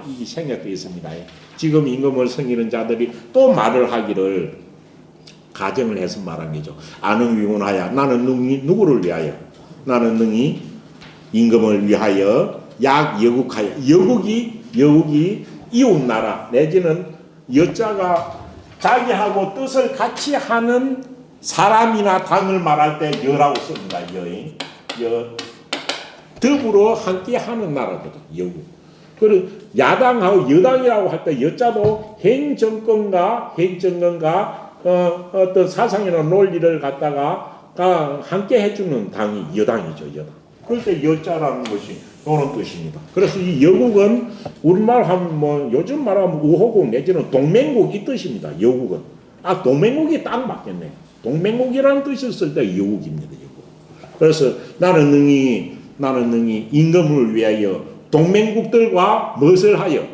이게 생략되어 있습니다. 지금 임금을 섬기는 자들이 또 말을 하기를 가정을 해서 말한 거죠. 아능위군하여 나는 누구를 위하여 나는 능히 임금을 위하여 약여국하여 여국이 이웃나라 내지는 여자가 자기하고 뜻을 같이 하는 사람이나 당을 말할 때 여라고 씁니다. 더불어 함께 하는 나라거든. 여국. 그리고 야당하고 여당이라고 할 때 여자도 행정권과 어떤 사상이나 논리를 갖다가 함께 해주는 당이 여당이죠. 여당. 그럴 때 여자라는 것이 그런 뜻입니다. 그래서 이 여국은 우리말 하면 뭐 요즘 말하면 우호국 내지는 동맹국 이 뜻입니다. 여국은. 동맹국이 딱 맞겠네. 동맹국이라는 뜻을 쓸 때 여국입니다. 여국. 그래서 나는 능히 임금을 위하여 동맹국들과 무엇을 하여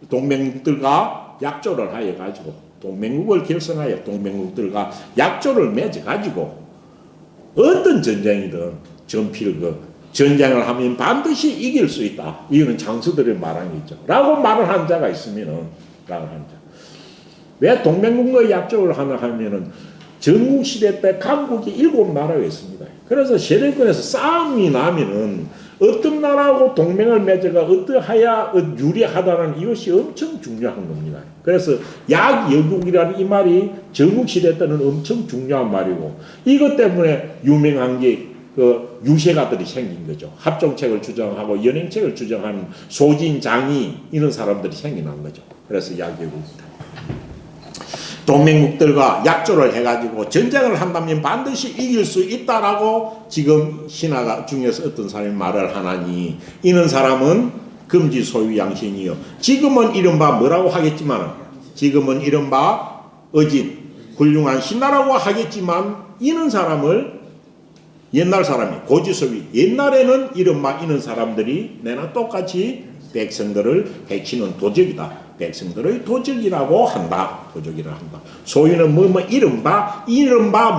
동맹국들과 약조를 하여 가지고 동맹국을 결성하여 동맹국들과 약조를 맺어 가지고 어떤 전쟁이든 전쟁을 하면 반드시 이길 수 있다. 이거는 장수들의 말하기죠. 라고 말을 한 자가 있으면은 왜 동맹국과 약조를 하나 하면은 전국시대 때 강국이 7나라가 있습니다. 그래서 세력권에서 싸움이 나면은 어떤 나라하고 동맹을 맺어가 어떠하야 유리하다는 이것이 엄청 중요한 겁니다. 그래서 약여국이라는 이 말이 전국시대 때는 엄청 중요한 말이고 이것 때문에 유명한 게 유세가들이 생긴 거죠. 합정책을 주장하고 연행책을 주장하는 소진, 장이 이런 사람들이 생겨난 거죠. 그래서 약여국이다. 동맹국들과 약조를 해가지고 전쟁을 한다면 반드시 이길 수 있다라고 지금 신화 중에서 어떤 사람이 말을 하나니 이는 사람은 금지 소유 양신이요. 지금은 이른바 뭐라고 하겠지만 지금은 이른바 어짓 훌륭한 신하라고 하겠지만 이는 사람을 옛날 사람이 고지소위 옛날에는 이른바 이는 사람들이 내나 똑같이 백성들을 해치는 도적이다. 백성들의 도적이라고 한다. 도적이라 한다. 소유는 뭐뭐 이른바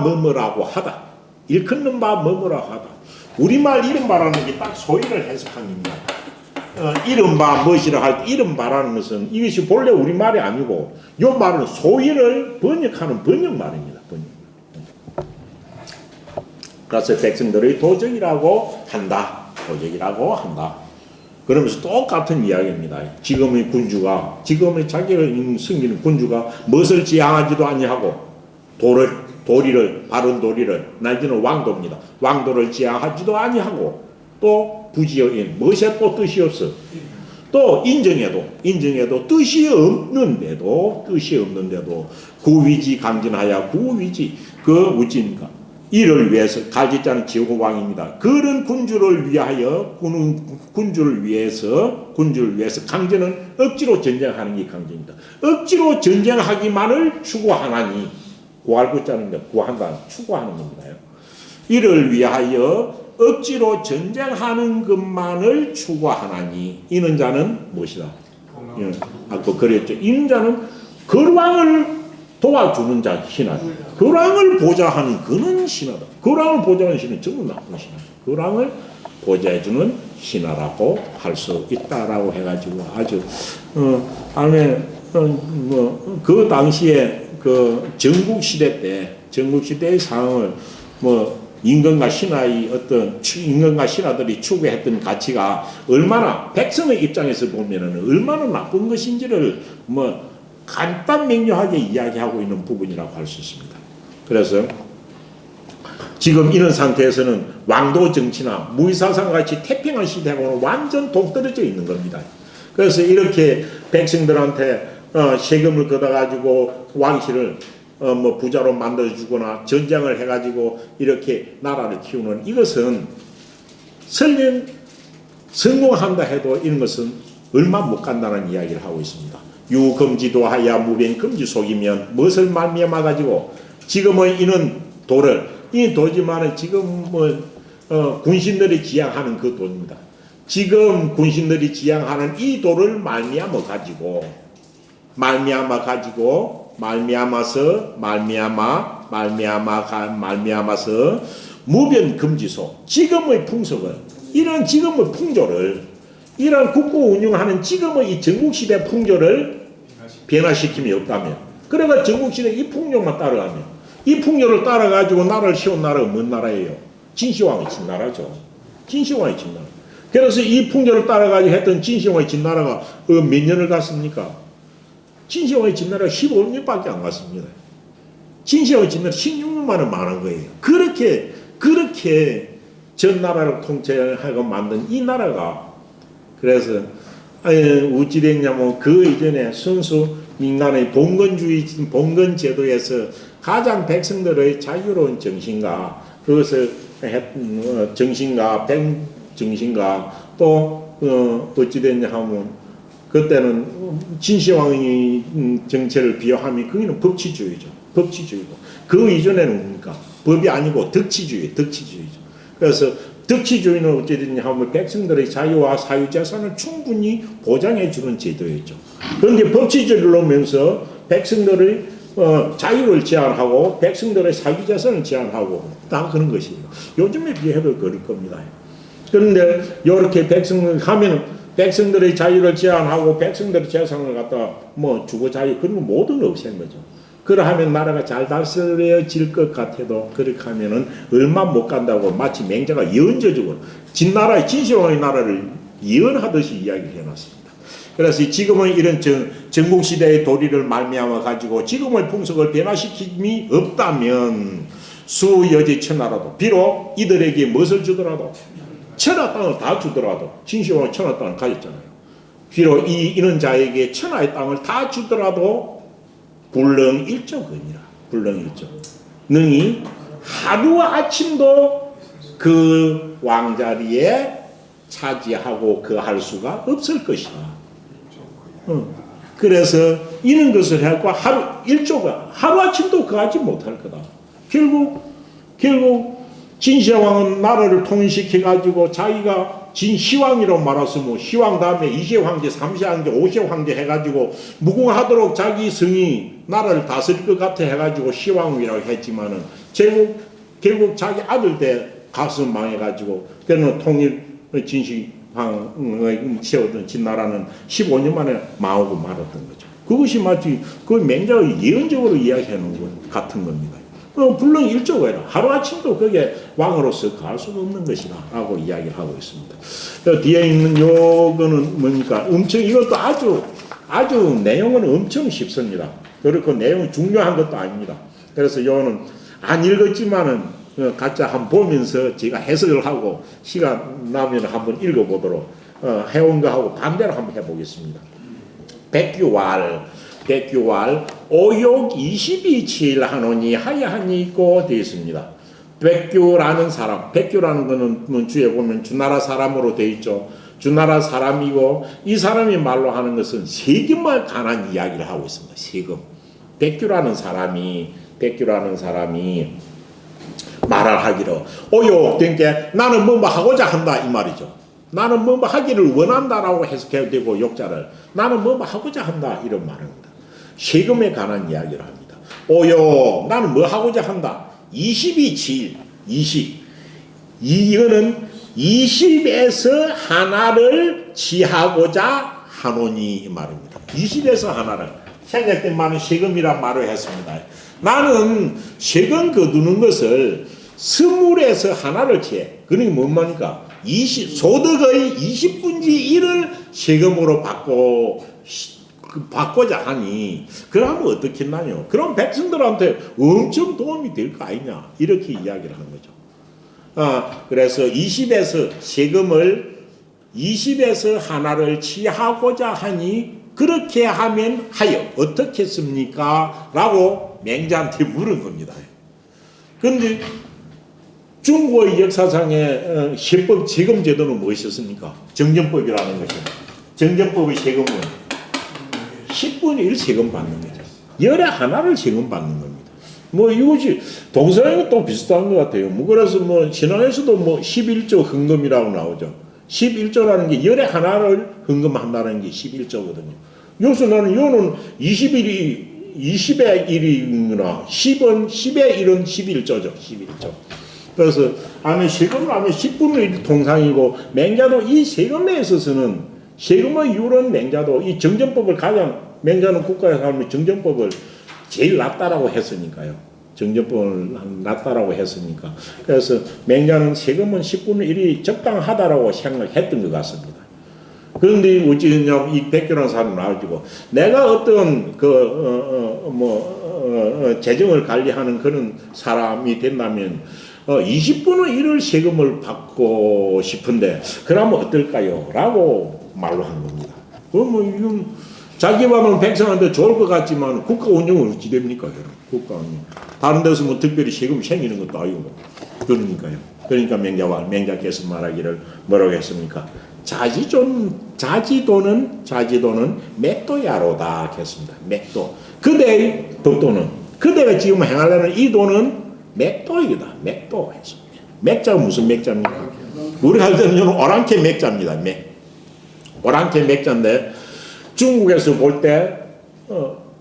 뭐뭐라고 하다. 일컫는 바 뭐뭐라고 하다. 우리말 이른바라는 게 딱 소유를 해석한 겁니다. 이른바 무엇이라 할 때 이른바라는 것은 이것이 본래 우리말이 아니고 이 말은 소유를 번역하는 번역말입니다. 번역. 그래서 백성들의 도적이라고 한다. 도적이라고 한다. 그러면서 똑같은 이야기입니다. 지금의 군주가 지금의 자기가 승리는 군주가 무엇을 지향하지도 아니하고 도리를 바른 도리를 날지는 왕도입니다. 왕도를 지향하지도 아니하고 또 부지여인 무엇에 또 뜻이 없어. 또 인정해도 뜻이 없는데도 구위지 강진하야 구위지 그 우지입니까? 이를 위해서 갈지자는 제후왕입니다. 그런 군주를 위하여 군주를 위해서 강제는 억지로 전쟁하는 게 강제입니다. 억지로 전쟁하기만을 추구하나니 구할구자는 구한다 추구하는 겁니다. 이를 위하여 억지로 전쟁하는 것만을 추구하나니 이는 자는 무엇이다? 아까 그랬죠. 이는 자는 걸왕을 도와주는 자 신하다. 걸왕을 보좌하는 그는 신하다. 걸왕을 보좌하는 신은 전부 나쁜 신하. 걸왕을 보좌해주는 신하라고 할 수 있다라고 해가지고 아주 그 당시에 그 전국시대의 상황을 임금과 신하들이 추구했던 가치가 얼마나 백성의 입장에서 보면은 얼마나 나쁜 것인지를 간단 명료하게 이야기하고 있는 부분이라고 할 수 있습니다. 그래서 지금 이런 상태에서는 왕도 정치나 무의사상 같이 태평한 시대하고는 완전 동떨어져 있는 겁니다. 그래서 이렇게 백성들한테 세금을 걷어가지고 왕실을 부자로 만들어주거나 전쟁을 해가지고 이렇게 나라를 키우는 이것은 설령 성공한다 해도 이런 것은 얼마 못 간다는 이야기를 하고 있습니다. 유금지도 하야 무변금지 속이면 무엇을 말미암아 가지고 지금은 이는 이 도지만은 지금 군신들이 지향하는 그 도입니다. 지금 군신들이 지향하는 이 도를 말미암아서 무변금지소 지금의 풍속을 이런 지금의 풍조를 이런 국고 운영하는 지금의 이 전국시대 풍조를 변화시킴이 없다면 그래가 전국시대 이 풍조만 따라가면 이 풍조를 따라가지고 나라를 세운 나라가 뭔 나라예요? 진시황이 진 나라죠. 진시황이 진 나라. 그래서 이 풍조를 따라가지고 했던 진시황이 진 나라가 몇 년을 갔습니까? 진시황이 진 나라가 15년밖에 안 갔습니다. 진시황이 진 나라 16년만은 많은 거예요. 그렇게 전 나라를 통치하고 만든 이 나라가 그래서 어찌 됐냐면 그 이전에 순수 민간의 봉건 제도에서 가장 백성들의 자유로운 정신과 그것을 정신과 또 어찌 됐냐 하면 그때는 진시황의 정체를 비하하면 그게는 법치주의죠. 법치주의고 그 이전에는 뭡니까? 법이 아니고 덕치주의죠. 그래서 덕치주의는 어찌 됐냐 하면 백성들의 자유와 사유재산을 충분히 보장해주는 제도였죠. 그런데 법치주의를 놓으면서 백성들의 자유를 제한하고 백성들의 사유재산을 제한하고 다 그런 것이에요. 요즘에 비해도 그럴 겁니다. 그런데 이렇게 백성들의 자유를 제한하고 백성들의 재산을 갖다 주거 자유 그런 거 모든 없앤 거죠. 그러하면 나라가 잘 다스려질 것 같아도 그렇게 하면은 얼마 못 간다고 마치 맹자가 예언저주고 진시황의 나라를 예언하듯이 이야기를 해놨습니다. 그래서 지금은 이런 전국시대의 도리를 말미암아 가지고 지금의 풍속을 변화시킴이 없다면 수여지 천하라도 비록 이들에게 무엇을 주더라도 천하 땅을 다 주더라도 진시황은 천하 땅을 가졌잖아요. 비록 이런 자에게 천하의 땅을 다 주더라도 불능일조건이라. 불능일조. 능이 하루아침도 그 왕자리에 차지하고 거할 수가 없을 것이다. 그래서 이런 것을 해갖고 일조가 하루아침도 거하지 못할 거다. 결국 진시황은 나라를 통일시켜가지고 자기가 진시황이라고 말했으면 시황 다음에 2세 황제, 3세 황제, 5세 황제 해가지고 무궁하도록 자기 성이 나라를 다스릴 것 같아 해가지고 시황이라고 했지만은 결국 자기 아들 때 가서 망해가지고 그는 통일 진시황을 세우던 진나라는 15년 만에 망하고 말았던 거죠. 그것이 마치 그 맹자가 예언적으로 이야기해 놓은 것 같은 겁니다. 불능 일조가 아니라 하루아침도 그게 왕으로서 가할 수가 없는 것이다 라고 이야기를 하고 있습니다. 뒤에 있는 요거는 뭡니까? 이것도 아주 내용은 엄청 쉽습니다. 그리고 내용이 중요한 것도 아닙니다. 그래서 요거는 안 읽었지만은 각자 한번 보면서 제가 해석을 하고 시간 나면 한번 읽어보도록 해온 거하고 반대로 한번 해보겠습니다. 백규왈 오욕 22칠 하노니 하야하니 있고 되어 있습니다. 백규라는 사람, 백규라는 거는 주에 보면 주나라 사람으로 되어 있죠. 주나라 사람이고 이 사람이 말로 하는 것은 세금에 관한 이야기를 하고 있습니다. 세금. 백규라는 사람이 말을 하기로 오욕 된 게 나는 뭐 하고자 한다 이 말이죠. 나는 뭐 하기를 원한다라고 해석해야 되고 욕자를 나는 뭐 하고자 한다 이런 말입니다. 세금에 관한 이야기를 합니다. 오요 나는 뭐 하고자 한다. 20이 20 이거는 20에서 하나를 취하고자 하노니 이 말입니다. 20에서 하나를 생각된 말은 세금이란 말을 했습니다. 나는 세금 거두는 것을 20에서 하나를 취해. 그러니 뭔 말입니까? 소득의 20분의 1을 세금으로 받고자 하니 그러면 어떻겠나요? 그럼 백성들한테 엄청 도움이 될 거 아니냐 이렇게 이야기를 하는 거죠. 그래서 20에서 세금을 20에서 하나를 취하고자 하니 그렇게 하면 하여 어떻겠습니까? 라고 맹자한테 물은 겁니다. 그런데 중국의 역사상의 세법 세금 제도는 무엇이었습니까? 정전법이라는 것입니다. 정전법의 세금은 10분의 1 세금 받는 거죠. 열에 하나를 세금 받는 겁니다. 뭐 이것이 동서양이 또 비슷한 것 같아요. 뭐 그래서 뭐 신앙에서도 뭐 11조 헌금이라고 나오죠. 11조라는 게 열에 하나를 헌금한다는 게 11조거든요. 여기서 나는 요는 20의 1이구나. 10의 1은 11조죠. 11조. 그래서 세금을 하면 10분의 1 통상이고 맹자도 이 세금에 있어서는 세금의 이유는 맹자도 이 정전법을 맹자는 국가에서 하면 정전법을 제일 낫다라고 했으니까요. 정전법을 낫다라고 했으니까. 그래서 맹자는 세금은 10분의 1이 적당하다라고 생각했던 것 같습니다. 그런데 어찌됐냐면 이 백규라는 사람이 나와가지고 내가 어떤 재정을 관리하는 그런 사람이 된다면 20분의 1을 세금을 받고 싶은데 그러면 어떨까요? 라고 말로 한 겁니다. 이건 자기 마음은 백성한테 좋을 것 같지만 국가 운영은 어찌 됩니까? 국가 운영. 다른 데서 뭐 특별히 세금이 생기는 것도 아니고 그러니까요. 그러니까 맹자께서 말하기를 뭐라고 했습니까? 자지도는 맥도야로다 했습니다. 맥도. 그대의 법도는 그대가 지금 행하려는 이 도는 맥도이다. 맥도 했습니다. 맥자가 무슨 맥자입니까? 우리가 할 때는 오랑캐 맥자입니다. 오랑캐 맥자인데 중국에서 볼 때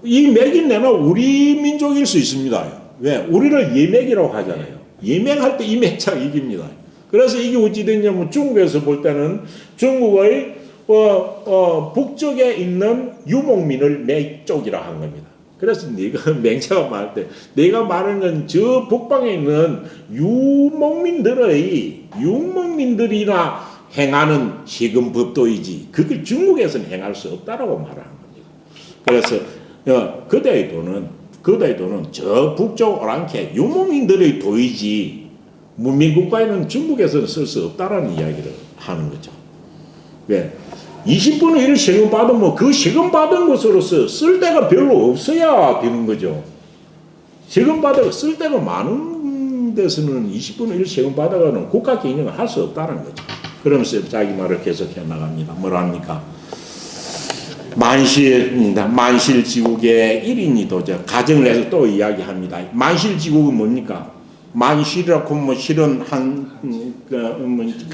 이 맥이 내나 우리 민족일 수 있습니다. 왜? 우리를 예맥이라고 하잖아요. 예맥할 때 이 맥자가 이깁니다. 그래서 이게 어찌 됐냐면 중국에서 볼 때는 중국의 북쪽에 있는 유목민을 맥쪽이라 한 겁니다. 그래서 네가 맹자가 말할 때 내가 말하는 건 저 북방에 있는 유목민들이나 행하는 세금 법도이지 그걸 중국에서는 행할 수 없다라고 말하는 겁니다. 그래서 그대의 돈은 저 북쪽 오랑캐 유목민들의 도이지 문민국가에는 중국에서는 쓸 수 없다라는 이야기를 하는 거죠. 왜? 20분의 1 세금 받으면 그 세금 받은 것으로서 쓸 데가 별로 없어야 되는 거죠. 세금 받아 쓸 데가 많은 데서는 20분의 1 세금 받아가는 국가 경영을 할 수 없다는 거죠. 그러면서 자기 말을 계속해 나갑니다. 뭐라 합니까? 만실입니다. 만실지국의 1인이 도저 가정을 해서 또 이야기합니다. 만실지국은 뭡니까? 만실이라고 하면 실은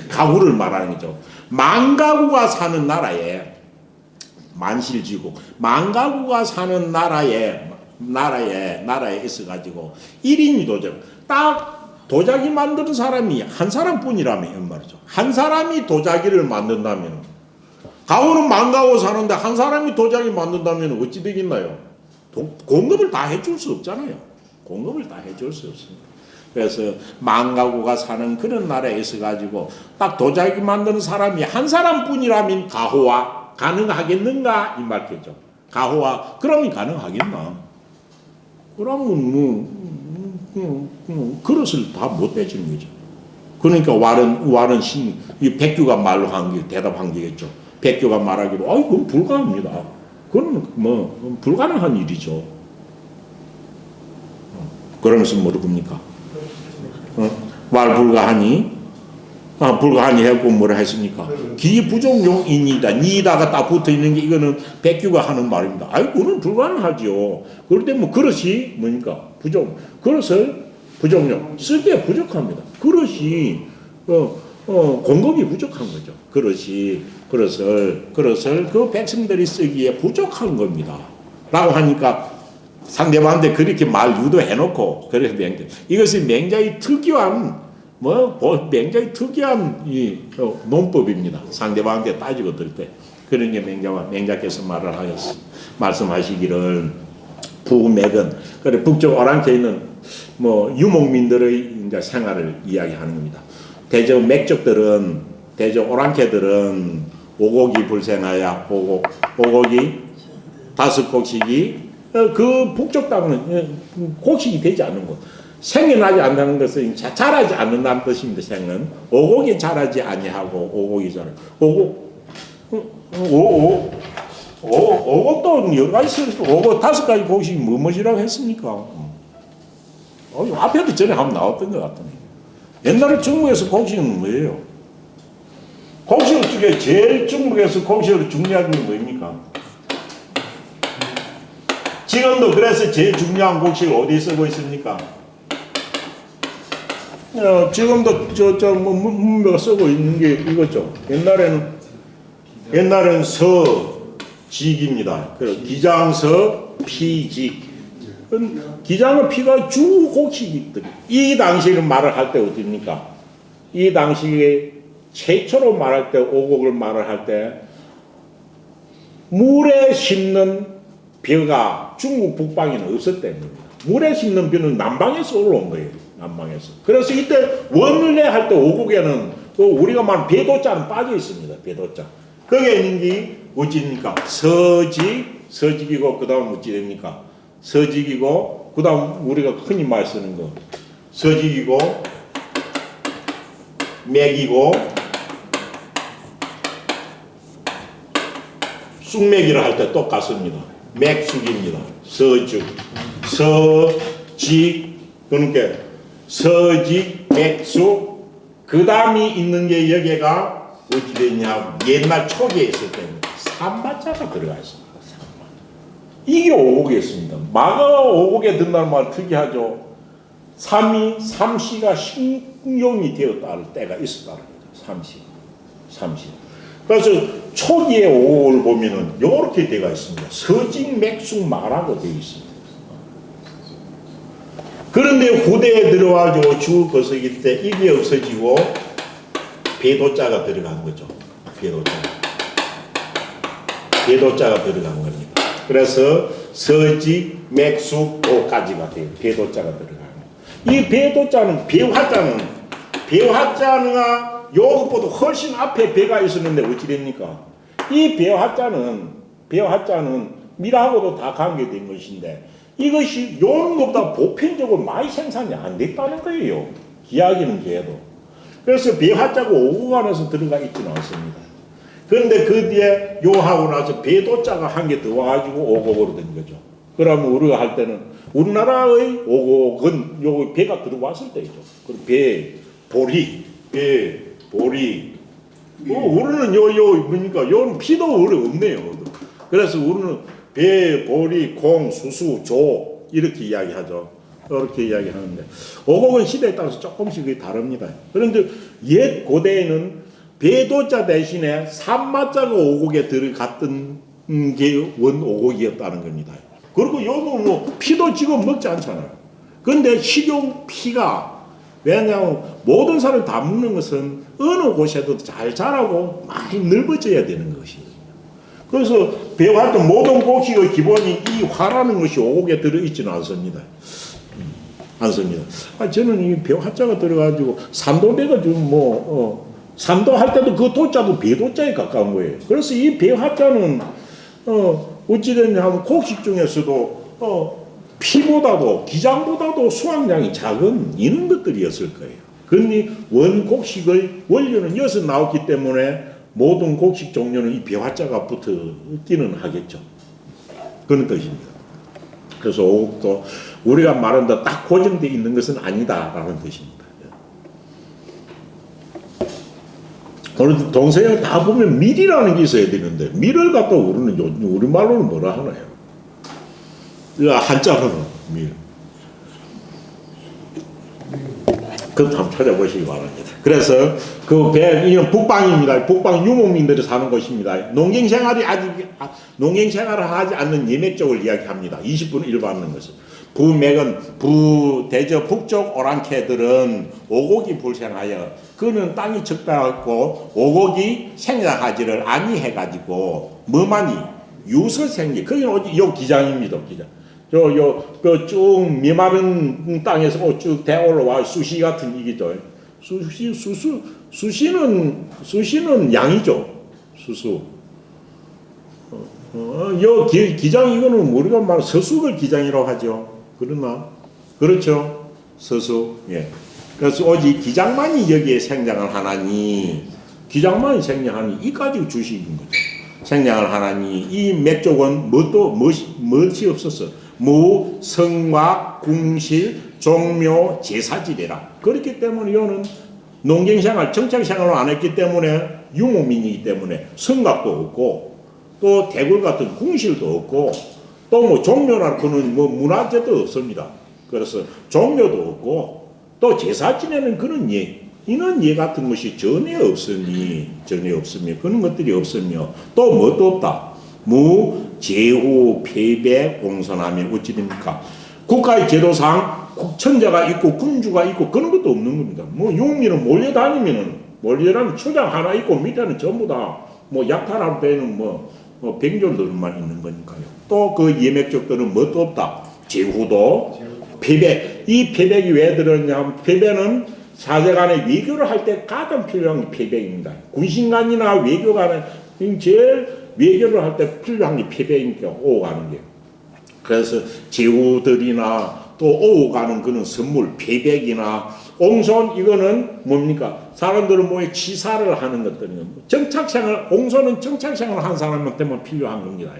가구를 말하는 거죠. 만가구가 사는 나라에 만실지국, 만가구가 사는 나라에 있어가지고 1인이 도저 딱 도자기 만드는 사람이 한 사람뿐이라면 말이죠. 한 사람이 도자기를 만든다면 가구는 만가구 사는데 한 사람이 도자기 만든다면 어찌 되겠나요? 공급을 다 해줄 수 없잖아요. 공급을 다 해줄 수 없습니다. 그래서 만가구가 사는 그런 나라에 있어가지고 딱 도자기 만드는 사람이 한 사람뿐이라면 가호화 가능하겠는가 이 말이죠. 가호화 그러면 가능하겠나? 그러면 그릇을 다 못 대주는 거죠. 그러니까 와른 이 백규가 말로 한 게 대답한 게겠죠. 백규가 말하기로 그건 불가합니다. 그건 뭐 불가능한 일이죠. 그러면서 뭐를 봅니까? 말 불가하니? 불가하니 했고 뭐라 했습니까? 기부족용이니다. 니다가 딱 붙어 있는 게 이거는 백규가 하는 말입니다. 그건 불가능하죠. 그럴 때 뭐 그릇이 뭡니까? 그릇을 부족용. 쓸 때 부족합니다. 그릇이 공급이 부족한 거죠. 그릇을 그 백성들이 쓰기에 부족한 겁니다. 라고 하니까 상대방한테 그렇게 말 유도해놓고 그래서 이것이 맹자의 특이한 맹자의 특이한 이 논법입니다. 상대방한테 따지고 들 때 그런 게 맹자께서 말씀하시기를 북맥은 그래 북쪽 오랑캐에 있는 유목민들의 이제 생활을 이야기하는 겁니다. 대저 맥족들은 대저 오랑캐들은 오곡이 불생하여 오곡이 5곡씩이 그 북쪽 땅은 곡식이 되지 않는 것. 생겨나지 않는 것은 자라지 않는다는 뜻입니다. 생은 오곡이 자라지 아니하고 오곡이 자라. 오곡도 여러 가지 오곡 5가지 곡식이 무엇이라고 했습니까? 앞에도 전에 한번 나왔던 것 같더니 옛날에 중국에서 곡식은 뭐예요? 곡식 중에 제일 중국에서 곡식으로 중요한 게 뭐입니까? 지금도 그래서 제일 중요한 곡식을 어디에 쓰고 있습니까? 지금도 문명가 쓰고 있는 게 이거죠. 옛날에는 서직입니다. 그래서 기장서 피직. 기장의 피가 주 곡식이거든요. 이 당시에는 말을 할 때 어떻습니까? 이 당시에 최초로 말할 때 오곡을 말을 할 때 물에 심는 벼가 중국 북방에는 없었답니다. 물에 심는 벼는 남방에서 올라온 거예요. 남방에서. 그래서 이때 원래 할 때 오곡에는 우리가 말하는 배도자는 빠져 있습니다. 배도자. 거기에 있는 게 어찌입니까? 서직이고 그 다음 어찌 됩니까? 서직이고 그 다음 우리가 흔히 말 쓰는 거 서직이고 맥이고 쑥맥이라 할 때 똑같습니다. 맥쑥입니다. 서죽 서직 그러니까 서직 맥쑥 그 다음이 있는 게 여기가 어찌 되냐 옛날 초기에 있을 때는 삼마자가 들어가 있습니다. 이게 오곡이었습니다. 마가 오곡에 든다는 말 특이하죠. 삼시가 신용이 되었다는 때가 있었다는 거죠. 삼시. 그래서 초기의 오곡을 보면은 이렇게 되어 있습니다. 서직, 맥숙, 마라고 되어 있습니다. 그런데 후대에 들어와가지고 주 거석일 때 이게 없어지고 배도자가 들어간 거죠. 배도자가 들어간 겁니다. 그래서 서직, 맥숙, 오까지가 돼요. 배도자가 들어가는 이 배도자는 배화자는 요것보다 훨씬 앞에 배가 있었는데 어찌 됩니까? 이 배화자는 미라하고도 다 관계된 것인데 이것이 요런 것보다 보편적으로 많이 생산이 안 됐다는 거예요. 이야기는 그래도. 그래서 배화자가 오곡 안에서 들어가 있지는 않습니다. 그런데 그 뒤에 요 하고 나서 배도자가 한 개 더 와가지고 오곡으로 된 거죠. 그러면 우리가 할 때는 우리나라의 오곡은 요 배가 들어왔을 때이죠. 그리고 배, 보리, 배, 보리. 우리는 뭡니까? 요는 피도 우리 없네요. 그래서 우리는 배, 보리, 콩, 수수, 조 이렇게 이야기하죠. 이렇게 이야기하는데 오곡은 시대에 따라서 조금씩 다릅니다. 그런데 옛 고대에는 배도자 대신에 산마자가 오곡에 들어갔던 게 원오곡이었다는 겁니다. 그리고 요는 뭐 피도 지금 먹지 않잖아요. 그런데 식용 피가 왜냐하면 모든 사람이 다 먹는 것은 어느 곳에도 잘 자라고 많이 넓어져야 되는 것이에요. 그래서 배화할 때 모든 곡식의 기본이 이 화라는 것이 오곡에 들어있지는 않습니다. 않습니다. 저는 이 배화자가 들어가지고 산도배가 좀 산도할 때도 그 도자도 배도자에 가까운 거예요. 그래서 이 배화자는 어찌됐냐 하면 곡식 중에서도 피보다도 기장보다도 수확량이 작은 이런 것들이었을 거예요. 그러니 원곡식의 원료는 여기서 나왔기 때문에 모든 곡식 종류는 이 배화자가 붙기는 하겠죠. 그런 뜻입니다. 그래서 오곡도 우리가 말한 데 딱 고정되어 있는 것은 아니다라는 뜻입니다. 오늘 동서양 다 보면 밀이라는 게 있어야 되는데 밀을 갖다 우리는 우리말로는 뭐라 하나요? 한자로는 밀. 그것도 한번 찾아보시기 바랍니다. 그래서 그 이건 북방입니다. 북방 유목민들이 사는 곳입니다. 농경생활을 하지 않는 예맥 쪽을 이야기합니다. 20분을 일반하는 것은. 부맥은 대저 북쪽 오랑캐들은 오곡이 불생하여 그는 땅이 적다고 오곡이 생장하지를 아니해가지고 뭐만이 유서생기 거기는 요 기장입니다. 기장. 쭉 메마른 땅에서 쭉 대 올라와 수시 같은 이기죠. 수시는 양이죠. 수수. 요 기장 이거는 우리가 말 서수를 기장이라고 하죠. 그러나 그렇죠. 서수. 예. 그래서 오직 기장만이 여기에 생장을 하나니 기장만이 생장하니 이까지 주식인 거죠. 생장을 하나니 이 맥족은 무엇이 없었어. 무, 성막, 궁실, 종묘, 제사지례라. 그렇기 때문에 이거는 농경생활, 정착생활을 안 했기 때문에 유목민이기 때문에 성곽도 없고 또 대궐 같은 궁실도 없고 또 뭐 종묘나 그는 뭐 문화재도 없습니다. 그래서 종묘도 없고 또 제사 지내는 그런 이런 같은 것이 전혀 없으니 그런 것들이 없으며 또 뭣도 없다. 무, 제후, 패배, 공선하면 어찌 됩니까? 국가의 제도상 천자가 있고 군주가 있고 그런 것도 없는 겁니다. 뭐 용민은 몰려다니면 초장 하나 있고 밑에는 전부 다 뭐 약탈한 배는 뭐 병졸들만 있는 거니까요. 또 그 예맥족들은 뭣도 없다. 제후도 패배. 이 패백이 왜 들었냐? 패배는 사제간의 외교를 할 때 가장 필요한 게 패백입니다. 군신간이나 외교간은 제일 외교를 할 때 필요한 게 패배이니까 오가는 게. 그래서 제후들이나 또 오가는 그런 선물, 패백이나 옹손 이거는 뭡니까? 사람들은 뭐에 치사를 하는 것들이에요. 정착생활, 옹손은 정착생활을 한 사람한테만 필요한 겁니다.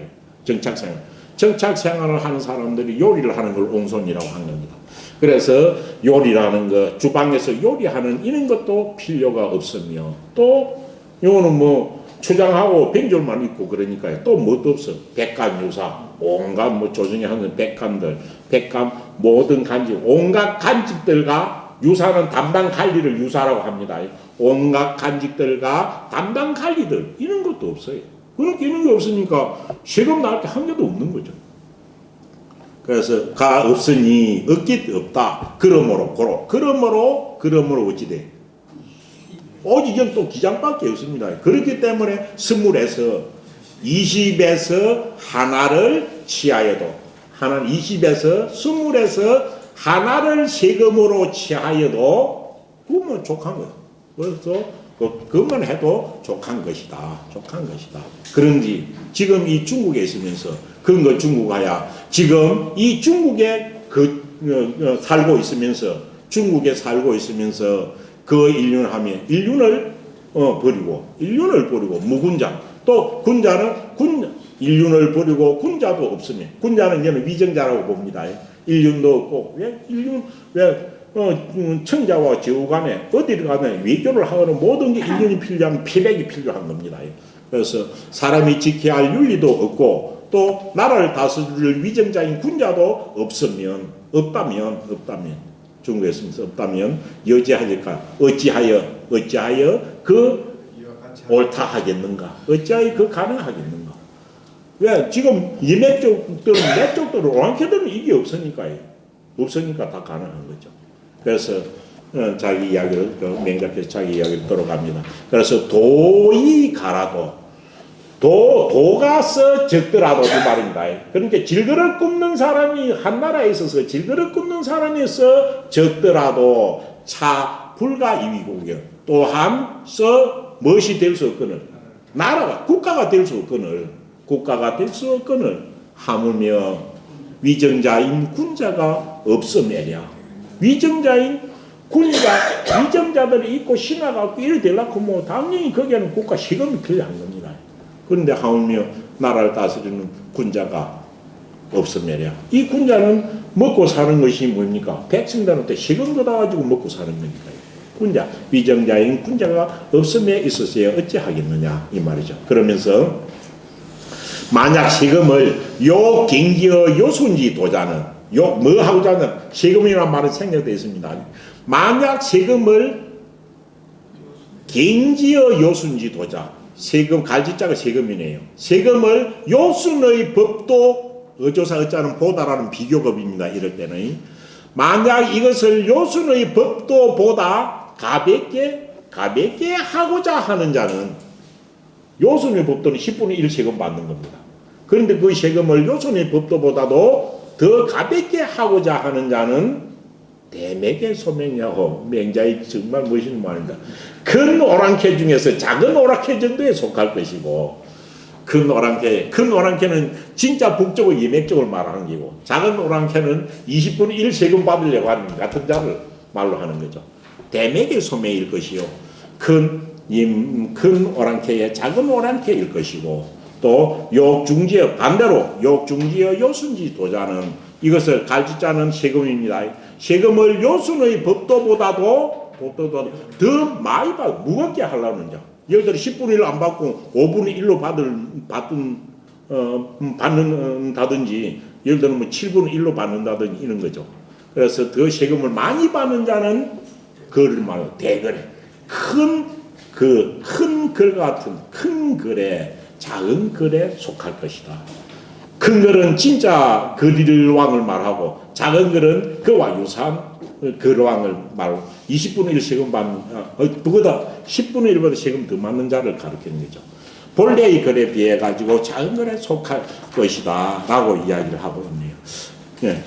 정착생활을 하는 사람들이 요리를 하는 걸 옹손이라고 하는 겁니다. 그래서 요리라는 거, 주방에서 요리하는 이런 것도 필요가 없으며 또 요거는 뭐 초장하고 병졸만 있고 그러니까요. 또 뭣도 없어. 백간 유사, 온갖 뭐 조정에 하는 백간들, 백간 모든 간직, 온갖 간직들과 유사는 담당 관리를 유사라고 합니다. 온갖 간직들과 담당 관리들 이런 것도 없어요. 그렇게 이런 게 없으니까 세금 나올 게 한 개도 없는 거죠. 그래서 가 없으니 없기 없다. 그러므로 어찌돼? 오직 이건 또 기장밖에 없습니다. 그렇기 때문에 스물에서 20에서 하나를 취하여도 하나는 20에서 스물에서 하나를 세금으로 취하여도 그러면 족한 거예요. 그래서 그것만 해도 족한 것이다. 그런지 지금 이 중국에 있으면서 그런 거 중국 가야 지금 이 중국에 중국에 살고 있으면서 그 인륜을 버리고 일륜을 버리고 무군자 또 군자는 일륜을 버리고 군자도 없으면 군자는 저는 위정자라고 봅니다. 일륜도 없고 왜 일륜 왜 청자와 제후 간에 어디를 가든 외교를 하거나 모든 게 일륜이 필요한 피백이 필요한 겁니다. 그래서 사람이 지켜야 할 윤리도 없고 또 나라를 다스릴 위정자인 군자도 없다면 중국에서 없다면 어찌하여 그 옳다 하겠는가? 어찌하여 그 가능하겠는가? 왜 지금 이내 쪽들은 내 쪽들은 오랑캐들은 이게 없으니까 다 가능한 거죠. 그래서 자기 이야기를 맹자께서 자기 이야기를 들어갑니다. 그래서 도이 가라도 도가 써 적더라도 이 말입니다. 그러니까 질그릇 굽는 사람이 한 나라에 있어서 질그릇 굽는 사람에서 적더라도 차 불가 이위고경 또한 써 무엇이 될 수 없거늘 나라가 국가가 될 수 없거늘 하물며 위정자인 군자가 없으매랴. 위정자들이 있고 신화가 이래 되려고 뭐 당연히 거기에는 국가 시금이 필요한 겁니다. 그런데 하물며 나라를 다스리는 군자가 없으매랴. 이 군자는 먹고 사는 것이 뭡니까? 백성들한테 시금 걷어가지고 먹고 사는 겁니다. 군자, 위정자인 군자가 없음에 있어서야 어찌하겠느냐 이 말이죠. 그러면서 만약 세금을 요 경기의 요순지 도자는 뭐 하고자 하는 세금이라는 말은 생략되어 있습니다. 만약 세금을 경지의 요순지 도자 세금 갈지자가 세금이네요. 세금을 요순의 법도 어조사 어자는 보다라는 비교급입니다. 이럴 때는 만약 이것을 요순의 법도 보다 가볍게 하고자 하는 자는 요순의 법도는 10분의 1 세금 받는 겁니다. 그런데 그 세금을 요순의 법도보다도 더 가볍게 하고자 하는 자는 대맥의 소명이라고 맹자의 정말 멋있는 말입니다. 큰 오랑캐 중에서 작은 오랑캐 정도에 속할 것이고 큰 오랑캐는 진짜 북쪽의 예맥쪽을 말하는 거고 작은 오랑캐는 20분의 1 세금 받으려고 하는 같은 자를 말로 하는 거죠. 대맥의 소명일 것이요 큰 오랑캐의 작은 오랑캐일 것이고 또 욕중지의 반대로 욕중지의 요순지 도자는 이것을 갈지자는 세금입니다. 세금을 요순의 법도보다도 더 많이 무겁게 하려는 자. 예를 들어 10분의 1 안 받고 5분의 1로 받는다든지 예를 들면 뭐 7분의 1로 받는다든지 이런 거죠. 그래서 더 세금을 많이 받는 자는 그를 말하고 대거래 큰 글 같은 큰 글에 작은 글에 속할 것이다. 큰 글은 진짜 글왕을 말하고 작은 글은 그와 유사한 글왕을 말하고 20분의 1 세금 받는 그보다 10분의 1보다 세금 더 받는 자를 가르치는 거죠. 본래의 글에 비해 가지고 작은 글에 속할 것이다 라고 이야기를 하고 있네요. 네.